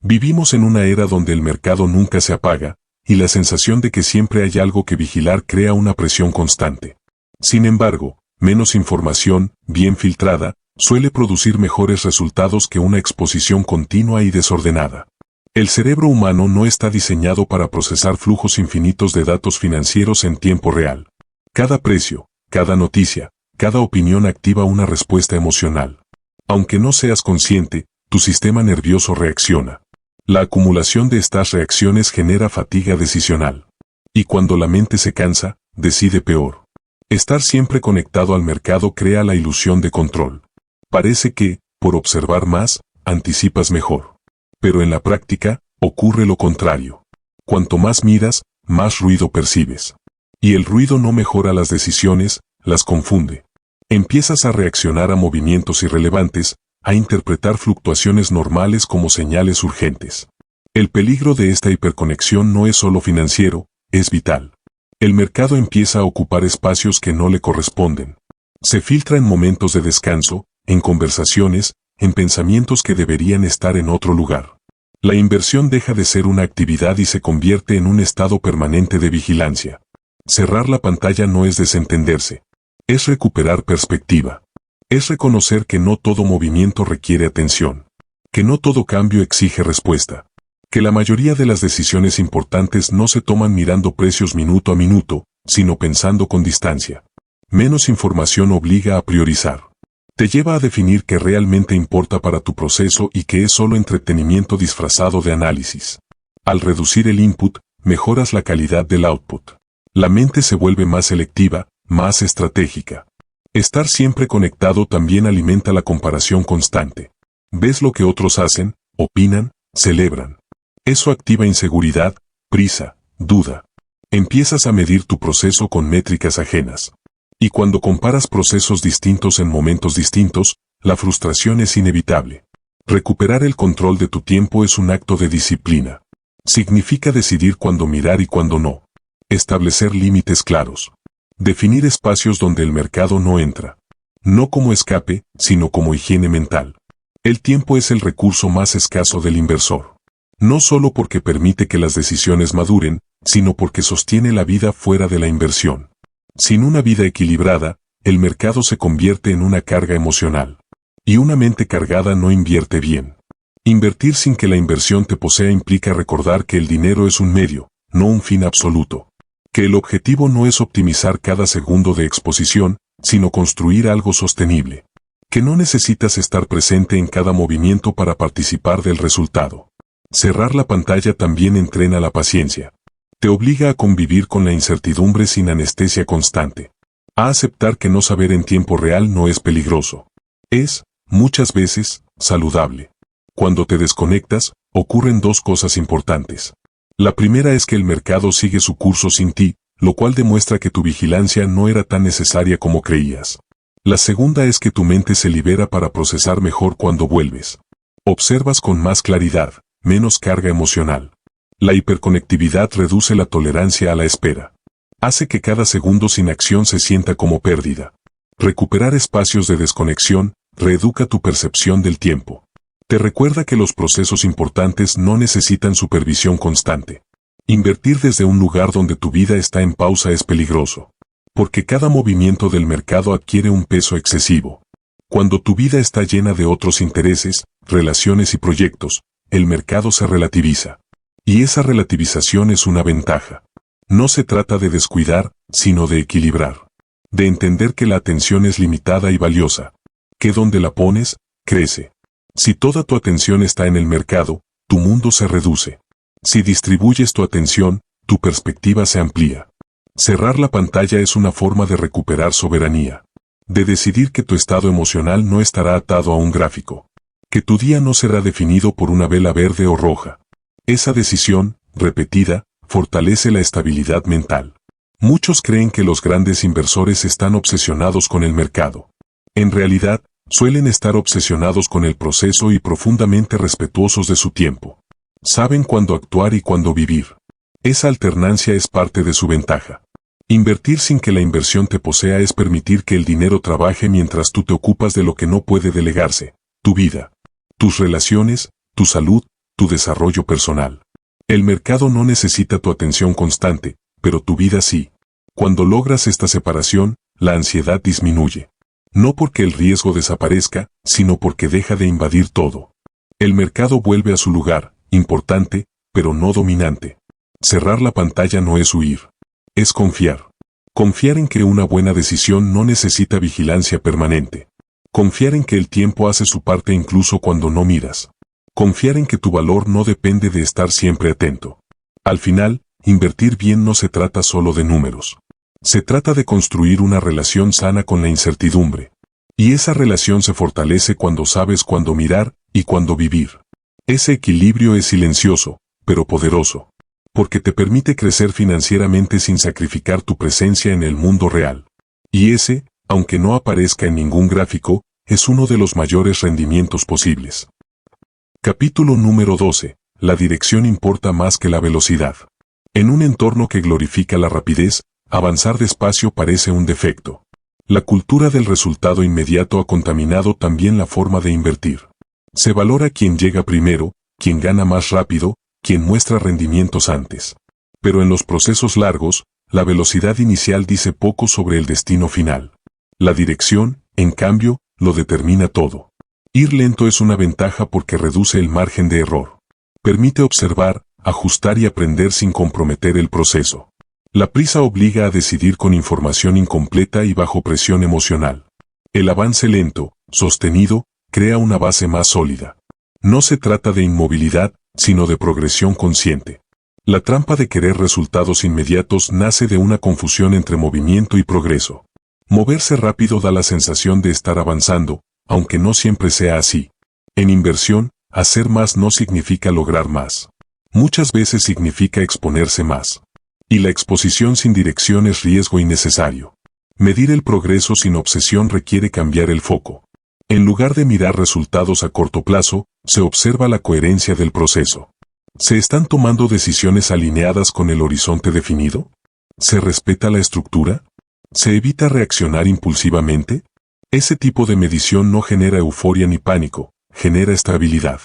Vivimos en una era donde el mercado nunca se apaga, y la sensación de que siempre hay algo que vigilar crea una presión constante. Sin embargo, menos información, bien filtrada, suele producir mejores resultados que una exposición continua y desordenada. El cerebro humano no está diseñado para procesar flujos infinitos de datos financieros en tiempo real. Cada precio, cada noticia, cada opinión activa una respuesta emocional. Aunque no seas consciente, tu sistema nervioso reacciona. La acumulación de estas reacciones genera fatiga decisional. Y cuando la mente se cansa, decide peor. Estar siempre conectado al mercado crea la ilusión de control. Parece que, por observar más, anticipas mejor. Pero en la práctica, ocurre lo contrario. Cuanto más miras, más ruido percibes. Y el ruido no mejora las decisiones, las confunde. Empiezas a reaccionar a movimientos irrelevantes, a interpretar fluctuaciones normales como señales urgentes. El peligro de esta hiperconexión no es solo financiero, es vital. El mercado empieza a ocupar espacios que no le corresponden. Se filtra en momentos de descanso, en conversaciones, en pensamientos que deberían estar en otro lugar. La inversión deja de ser una actividad y se convierte en un estado permanente de vigilancia. Cerrar la pantalla no es desentenderse. Es recuperar perspectiva. Es reconocer que no todo movimiento requiere atención. Que no todo cambio exige respuesta. Que la mayoría de las decisiones importantes no se toman mirando precios minuto a minuto, sino pensando con distancia. Menos información obliga a priorizar. Te lleva a definir qué realmente importa para tu proceso y qué es solo entretenimiento disfrazado de análisis. Al reducir el input, mejoras la calidad del output. La mente se vuelve más selectiva, más estratégica. Estar siempre conectado también alimenta la comparación constante. Ves lo que otros hacen, opinan, celebran. Eso activa inseguridad, prisa, duda. Empiezas a medir tu proceso con métricas ajenas. Y cuando comparas procesos distintos en momentos distintos, la frustración es inevitable. Recuperar el control de tu tiempo es un acto de disciplina. Significa decidir cuándo mirar y cuándo no. Establecer límites claros. Definir espacios donde el mercado no entra. No como escape, sino como higiene mental. El tiempo es el recurso más escaso del inversor. No solo porque permite que las decisiones maduren, sino porque sostiene la vida fuera de la inversión. Sin una vida equilibrada, el mercado se convierte en una carga emocional. Y una mente cargada no invierte bien. Invertir sin que la inversión te posea implica recordar que el dinero es un medio, no un fin absoluto. Que el objetivo no es optimizar cada segundo de exposición, sino construir algo sostenible. Que no necesitas estar presente en cada movimiento para participar del resultado. Cerrar la pantalla también entrena la paciencia. Te obliga a convivir con la incertidumbre sin anestesia constante. A aceptar que no saber en tiempo real no es peligroso. Es, muchas veces, saludable. Cuando te desconectas, ocurren dos cosas importantes. La primera es que el mercado sigue su curso sin ti, lo cual demuestra que tu vigilancia no era tan necesaria como creías. La segunda es que tu mente se libera para procesar mejor cuando vuelves. Observas con más claridad, menos carga emocional. La hiperconectividad reduce la tolerancia a la espera. Hace que cada segundo sin acción se sienta como pérdida. Recuperar espacios de desconexión reeduca tu percepción del tiempo. Te recuerda que los procesos importantes no necesitan supervisión constante. Invertir desde un lugar donde tu vida está en pausa es peligroso. Porque cada movimiento del mercado adquiere un peso excesivo. Cuando tu vida está llena de otros intereses, relaciones y proyectos, el mercado se relativiza. Y esa relativización es una ventaja. No se trata de descuidar, sino de equilibrar. De entender que la atención es limitada y valiosa. Que donde la pones, crece. Si toda tu atención está en el mercado, tu mundo se reduce. Si distribuyes tu atención, tu perspectiva se amplía. Cerrar la pantalla es una forma de recuperar soberanía. De decidir que tu estado emocional no estará atado a un gráfico. Que tu día no será definido por una vela verde o roja. Esa decisión, repetida, fortalece la estabilidad mental. Muchos creen que los grandes inversores están obsesionados con el mercado. En realidad, suelen estar obsesionados con el proceso y profundamente respetuosos de su tiempo. Saben cuándo actuar y cuándo vivir. Esa alternancia es parte de su ventaja. Invertir sin que la inversión te posea es permitir que el dinero trabaje mientras tú te ocupas de lo que no puede delegarse, tu vida, tus relaciones, tu salud, tu desarrollo personal. El mercado no necesita tu atención constante, pero tu vida sí. Cuando logras esta separación, la ansiedad disminuye. No porque el riesgo desaparezca, sino porque deja de invadir todo. El mercado vuelve a su lugar, importante, pero no dominante. Cerrar la pantalla no es huir. Es confiar. Confiar en que una buena decisión no necesita vigilancia permanente. Confiar en que el tiempo hace su parte incluso cuando no miras. Confiar en que tu valor no depende de estar siempre atento. Al final, invertir bien no se trata solo de números. Se trata de construir una relación sana con la incertidumbre. Y esa relación se fortalece cuando sabes cuándo mirar y cuándo vivir. Ese equilibrio es silencioso, pero poderoso. Porque te permite crecer financieramente sin sacrificar tu presencia en el mundo real. Y ese, aunque no aparezca en ningún gráfico, es uno de los mayores rendimientos posibles. Capítulo número 12. La dirección importa más que la velocidad. En un entorno que glorifica la rapidez, avanzar despacio parece un defecto. La cultura del resultado inmediato ha contaminado también la forma de invertir. Se valora quien llega primero, quien gana más rápido, quien muestra rendimientos antes. Pero en los procesos largos, la velocidad inicial dice poco sobre el destino final. La dirección, en cambio, lo determina todo. Ir lento es una ventaja porque reduce el margen de error. Permite observar, ajustar y aprender sin comprometer el proceso. La prisa obliga a decidir con información incompleta y bajo presión emocional. El avance lento, sostenido, crea una base más sólida. No se trata de inmovilidad, sino de progresión consciente. La trampa de querer resultados inmediatos nace de una confusión entre movimiento y progreso. Moverse rápido da la sensación de estar avanzando, aunque no siempre sea así. En inversión, hacer más no significa lograr más. Muchas veces significa exponerse más. Y la exposición sin dirección es riesgo innecesario. Medir el progreso sin obsesión requiere cambiar el foco. En lugar de mirar resultados a corto plazo, se observa la coherencia del proceso. ¿Se están tomando decisiones alineadas con el horizonte definido? ¿Se respeta la estructura? ¿Se evita reaccionar impulsivamente? Ese tipo de medición no genera euforia ni pánico, genera estabilidad.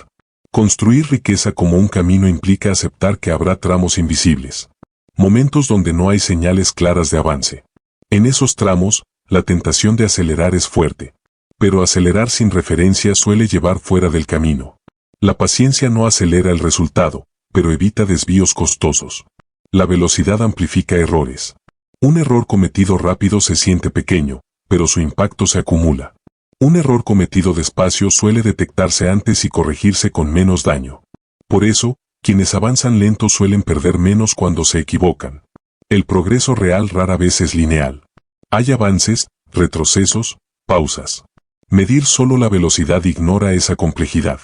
Construir riqueza como un camino implica aceptar que habrá tramos invisibles. Momentos donde no hay señales claras de avance. En esos tramos, la tentación de acelerar es fuerte. Pero acelerar sin referencia suele llevar fuera del camino. La paciencia no acelera el resultado, pero evita desvíos costosos. La velocidad amplifica errores. Un error cometido rápido se siente pequeño, pero su impacto se acumula. Un error cometido despacio suele detectarse antes y corregirse con menos daño. Por eso, quienes avanzan lento suelen perder menos cuando se equivocan. El progreso real rara vez es lineal. Hay avances, retrocesos, pausas. Medir solo la velocidad ignora esa complejidad.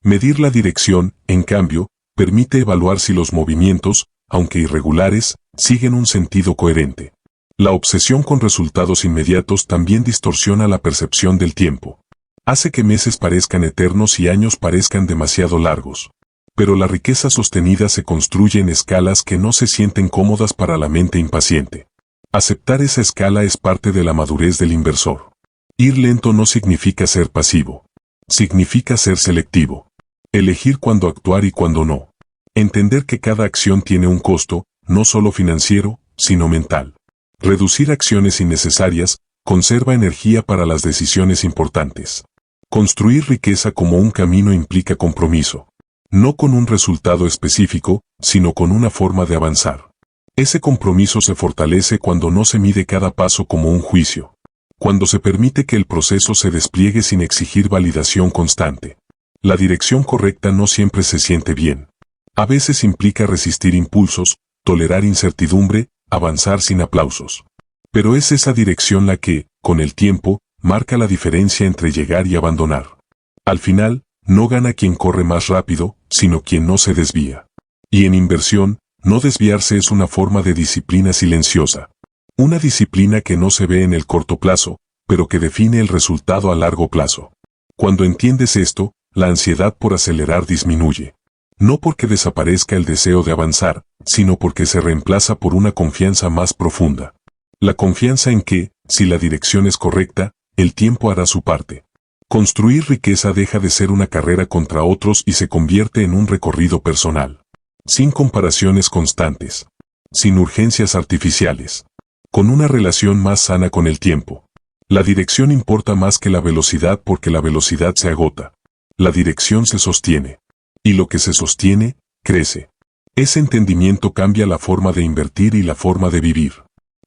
Medir la dirección, en cambio, permite evaluar si los movimientos, aunque irregulares, siguen un sentido coherente. La obsesión con resultados inmediatos también distorsiona la percepción del tiempo. Hace que meses parezcan eternos y años parezcan demasiado largos. Pero la riqueza sostenida se construye en escalas que no se sienten cómodas para la mente impaciente. Aceptar esa escala es parte de la madurez del inversor. Ir lento no significa ser pasivo. Significa ser selectivo. Elegir cuándo actuar y cuándo no. Entender que cada acción tiene un costo, no solo financiero, sino mental. Reducir acciones innecesarias, conserva energía para las decisiones importantes. Construir riqueza como un camino implica compromiso. No con un resultado específico, sino con una forma de avanzar. Ese compromiso se fortalece cuando no se mide cada paso como un juicio. Cuando se permite que el proceso se despliegue sin exigir validación constante. La dirección correcta no siempre se siente bien. A veces implica resistir impulsos, tolerar incertidumbre, avanzar sin aplausos. Pero es esa dirección la que, con el tiempo, marca la diferencia entre llegar y abandonar. Al final, no gana quien corre más rápido, sino quien no se desvía. Y en inversión, no desviarse es una forma de disciplina silenciosa. Una disciplina que no se ve en el corto plazo, pero que define el resultado a largo plazo. Cuando entiendes esto, la ansiedad por acelerar disminuye. No porque desaparezca el deseo de avanzar, sino porque se reemplaza por una confianza más profunda. La confianza en que, si la dirección es correcta, el tiempo hará su parte. Construir riqueza deja de ser una carrera contra otros y se convierte en un recorrido personal. Sin comparaciones constantes. Sin urgencias artificiales. Con una relación más sana con el tiempo. La dirección importa más que la velocidad porque la velocidad se agota. La dirección se sostiene. Y lo que se sostiene, crece. Ese entendimiento cambia la forma de invertir y la forma de vivir.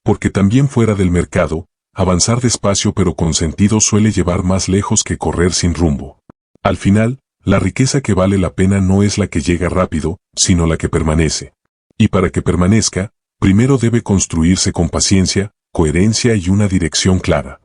Porque también fuera del mercado, avanzar despacio pero con sentido suele llevar más lejos que correr sin rumbo. Al final, la riqueza que vale la pena no es la que llega rápido, sino la que permanece. Y para que permanezca, primero debe construirse con paciencia, coherencia y una dirección clara.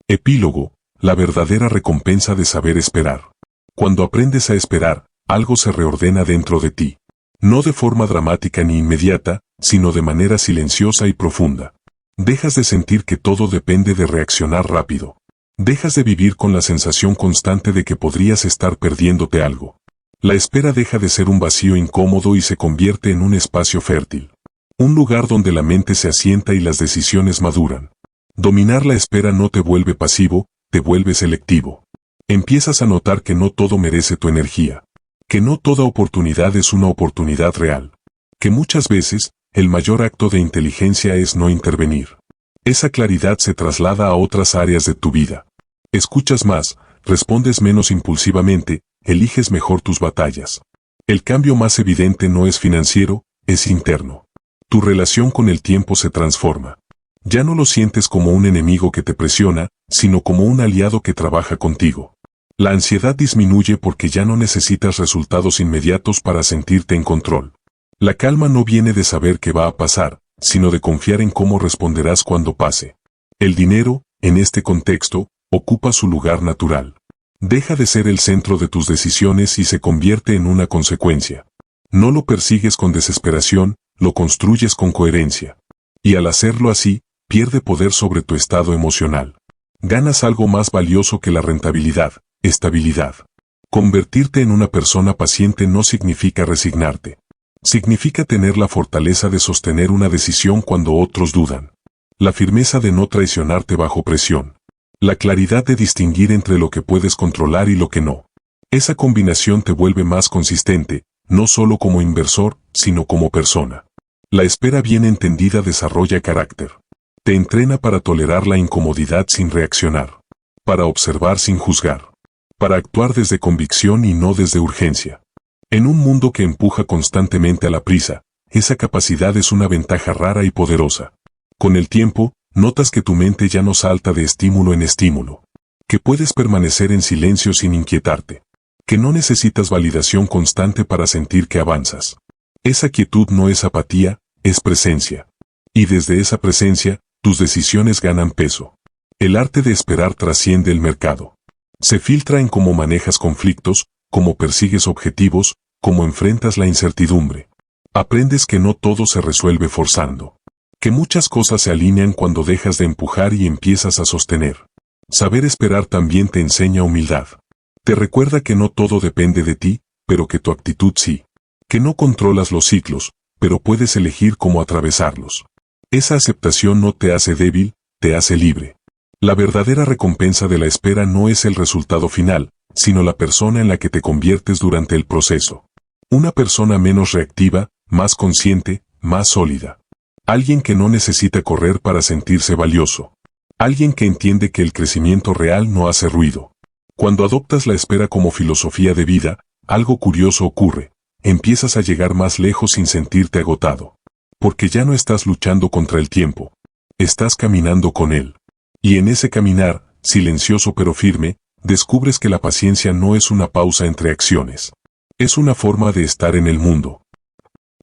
Epílogo, la verdadera recompensa de saber esperar. Cuando aprendes a esperar, algo se reordena dentro de ti. No de forma dramática ni inmediata, sino de manera silenciosa y profunda. Dejas de sentir que todo depende de reaccionar rápido. Dejas de vivir con la sensación constante de que podrías estar perdiéndote algo. La espera deja de ser un vacío incómodo y se convierte en un espacio fértil. Un lugar donde la mente se asienta y las decisiones maduran. Dominar la espera no te vuelve pasivo, te vuelve selectivo. Empiezas a notar que no todo merece tu energía. Que no toda oportunidad es una oportunidad real. Que muchas veces, el mayor acto de inteligencia es no intervenir. Esa claridad se traslada a otras áreas de tu vida. Escuchas más, respondes menos impulsivamente, eliges mejor tus batallas. El cambio más evidente no es financiero, es interno. Tu relación con el tiempo se transforma. Ya no lo sientes como un enemigo que te presiona, sino como un aliado que trabaja contigo. La ansiedad disminuye porque ya no necesitas resultados inmediatos para sentirte en control. La calma no viene de saber qué va a pasar, sino de confiar en cómo responderás cuando pase. El dinero, en este contexto, ocupa su lugar natural. Deja de ser el centro de tus decisiones y se convierte en una consecuencia. No lo persigues con desesperación, lo construyes con coherencia. Y al hacerlo así, pierde poder sobre tu estado emocional. Ganas algo más valioso que la rentabilidad, estabilidad. Convertirte en una persona paciente no significa resignarte. Significa tener la fortaleza de sostener una decisión cuando otros dudan. La firmeza de no traicionarte bajo presión. La claridad de distinguir entre lo que puedes controlar y lo que no. Esa combinación te vuelve más consistente, no solo como inversor, sino como persona. La espera bien entendida desarrolla carácter. Te entrena para tolerar la incomodidad sin reaccionar. Para observar sin juzgar. Para actuar desde convicción y no desde urgencia. En un mundo que empuja constantemente a la prisa, esa capacidad es una ventaja rara y poderosa. Con el tiempo, notas que tu mente ya no salta de estímulo en estímulo. Que puedes permanecer en silencio sin inquietarte. Que no necesitas validación constante para sentir que avanzas. Esa quietud no es apatía, es presencia. Y desde esa presencia, tus decisiones ganan peso. El arte de esperar trasciende el mercado. Se filtra en cómo manejas conflictos, cómo persigues objetivos, cómo enfrentas la incertidumbre. Aprendes que no todo se resuelve forzando. Que muchas cosas se alinean cuando dejas de empujar y empiezas a sostener. Saber esperar también te enseña humildad. Te recuerda que no todo depende de ti, pero que tu actitud sí. Que no controlas los ciclos, pero puedes elegir cómo atravesarlos. Esa aceptación no te hace débil, te hace libre. La verdadera recompensa de la espera no es el resultado final, sino la persona en la que te conviertes durante el proceso. Una persona menos reactiva, más consciente, más sólida. Alguien que no necesita correr para sentirse valioso. Alguien que entiende que el crecimiento real no hace ruido. Cuando adoptas la espera como filosofía de vida, algo curioso ocurre. Empiezas a llegar más lejos sin sentirte agotado. Porque ya no estás luchando contra el tiempo. Estás caminando con él. Y en ese caminar, silencioso pero firme, descubres que la paciencia no es una pausa entre acciones. Es una forma de estar en el mundo.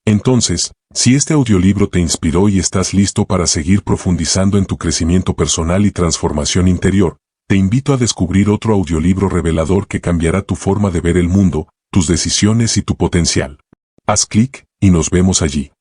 Entonces, si este audiolibro te inspiró y estás listo para seguir profundizando en tu crecimiento personal y transformación interior, te invito a descubrir otro audiolibro revelador que cambiará tu forma de ver el mundo, tus decisiones y tu potencial. Haz clic y nos vemos allí.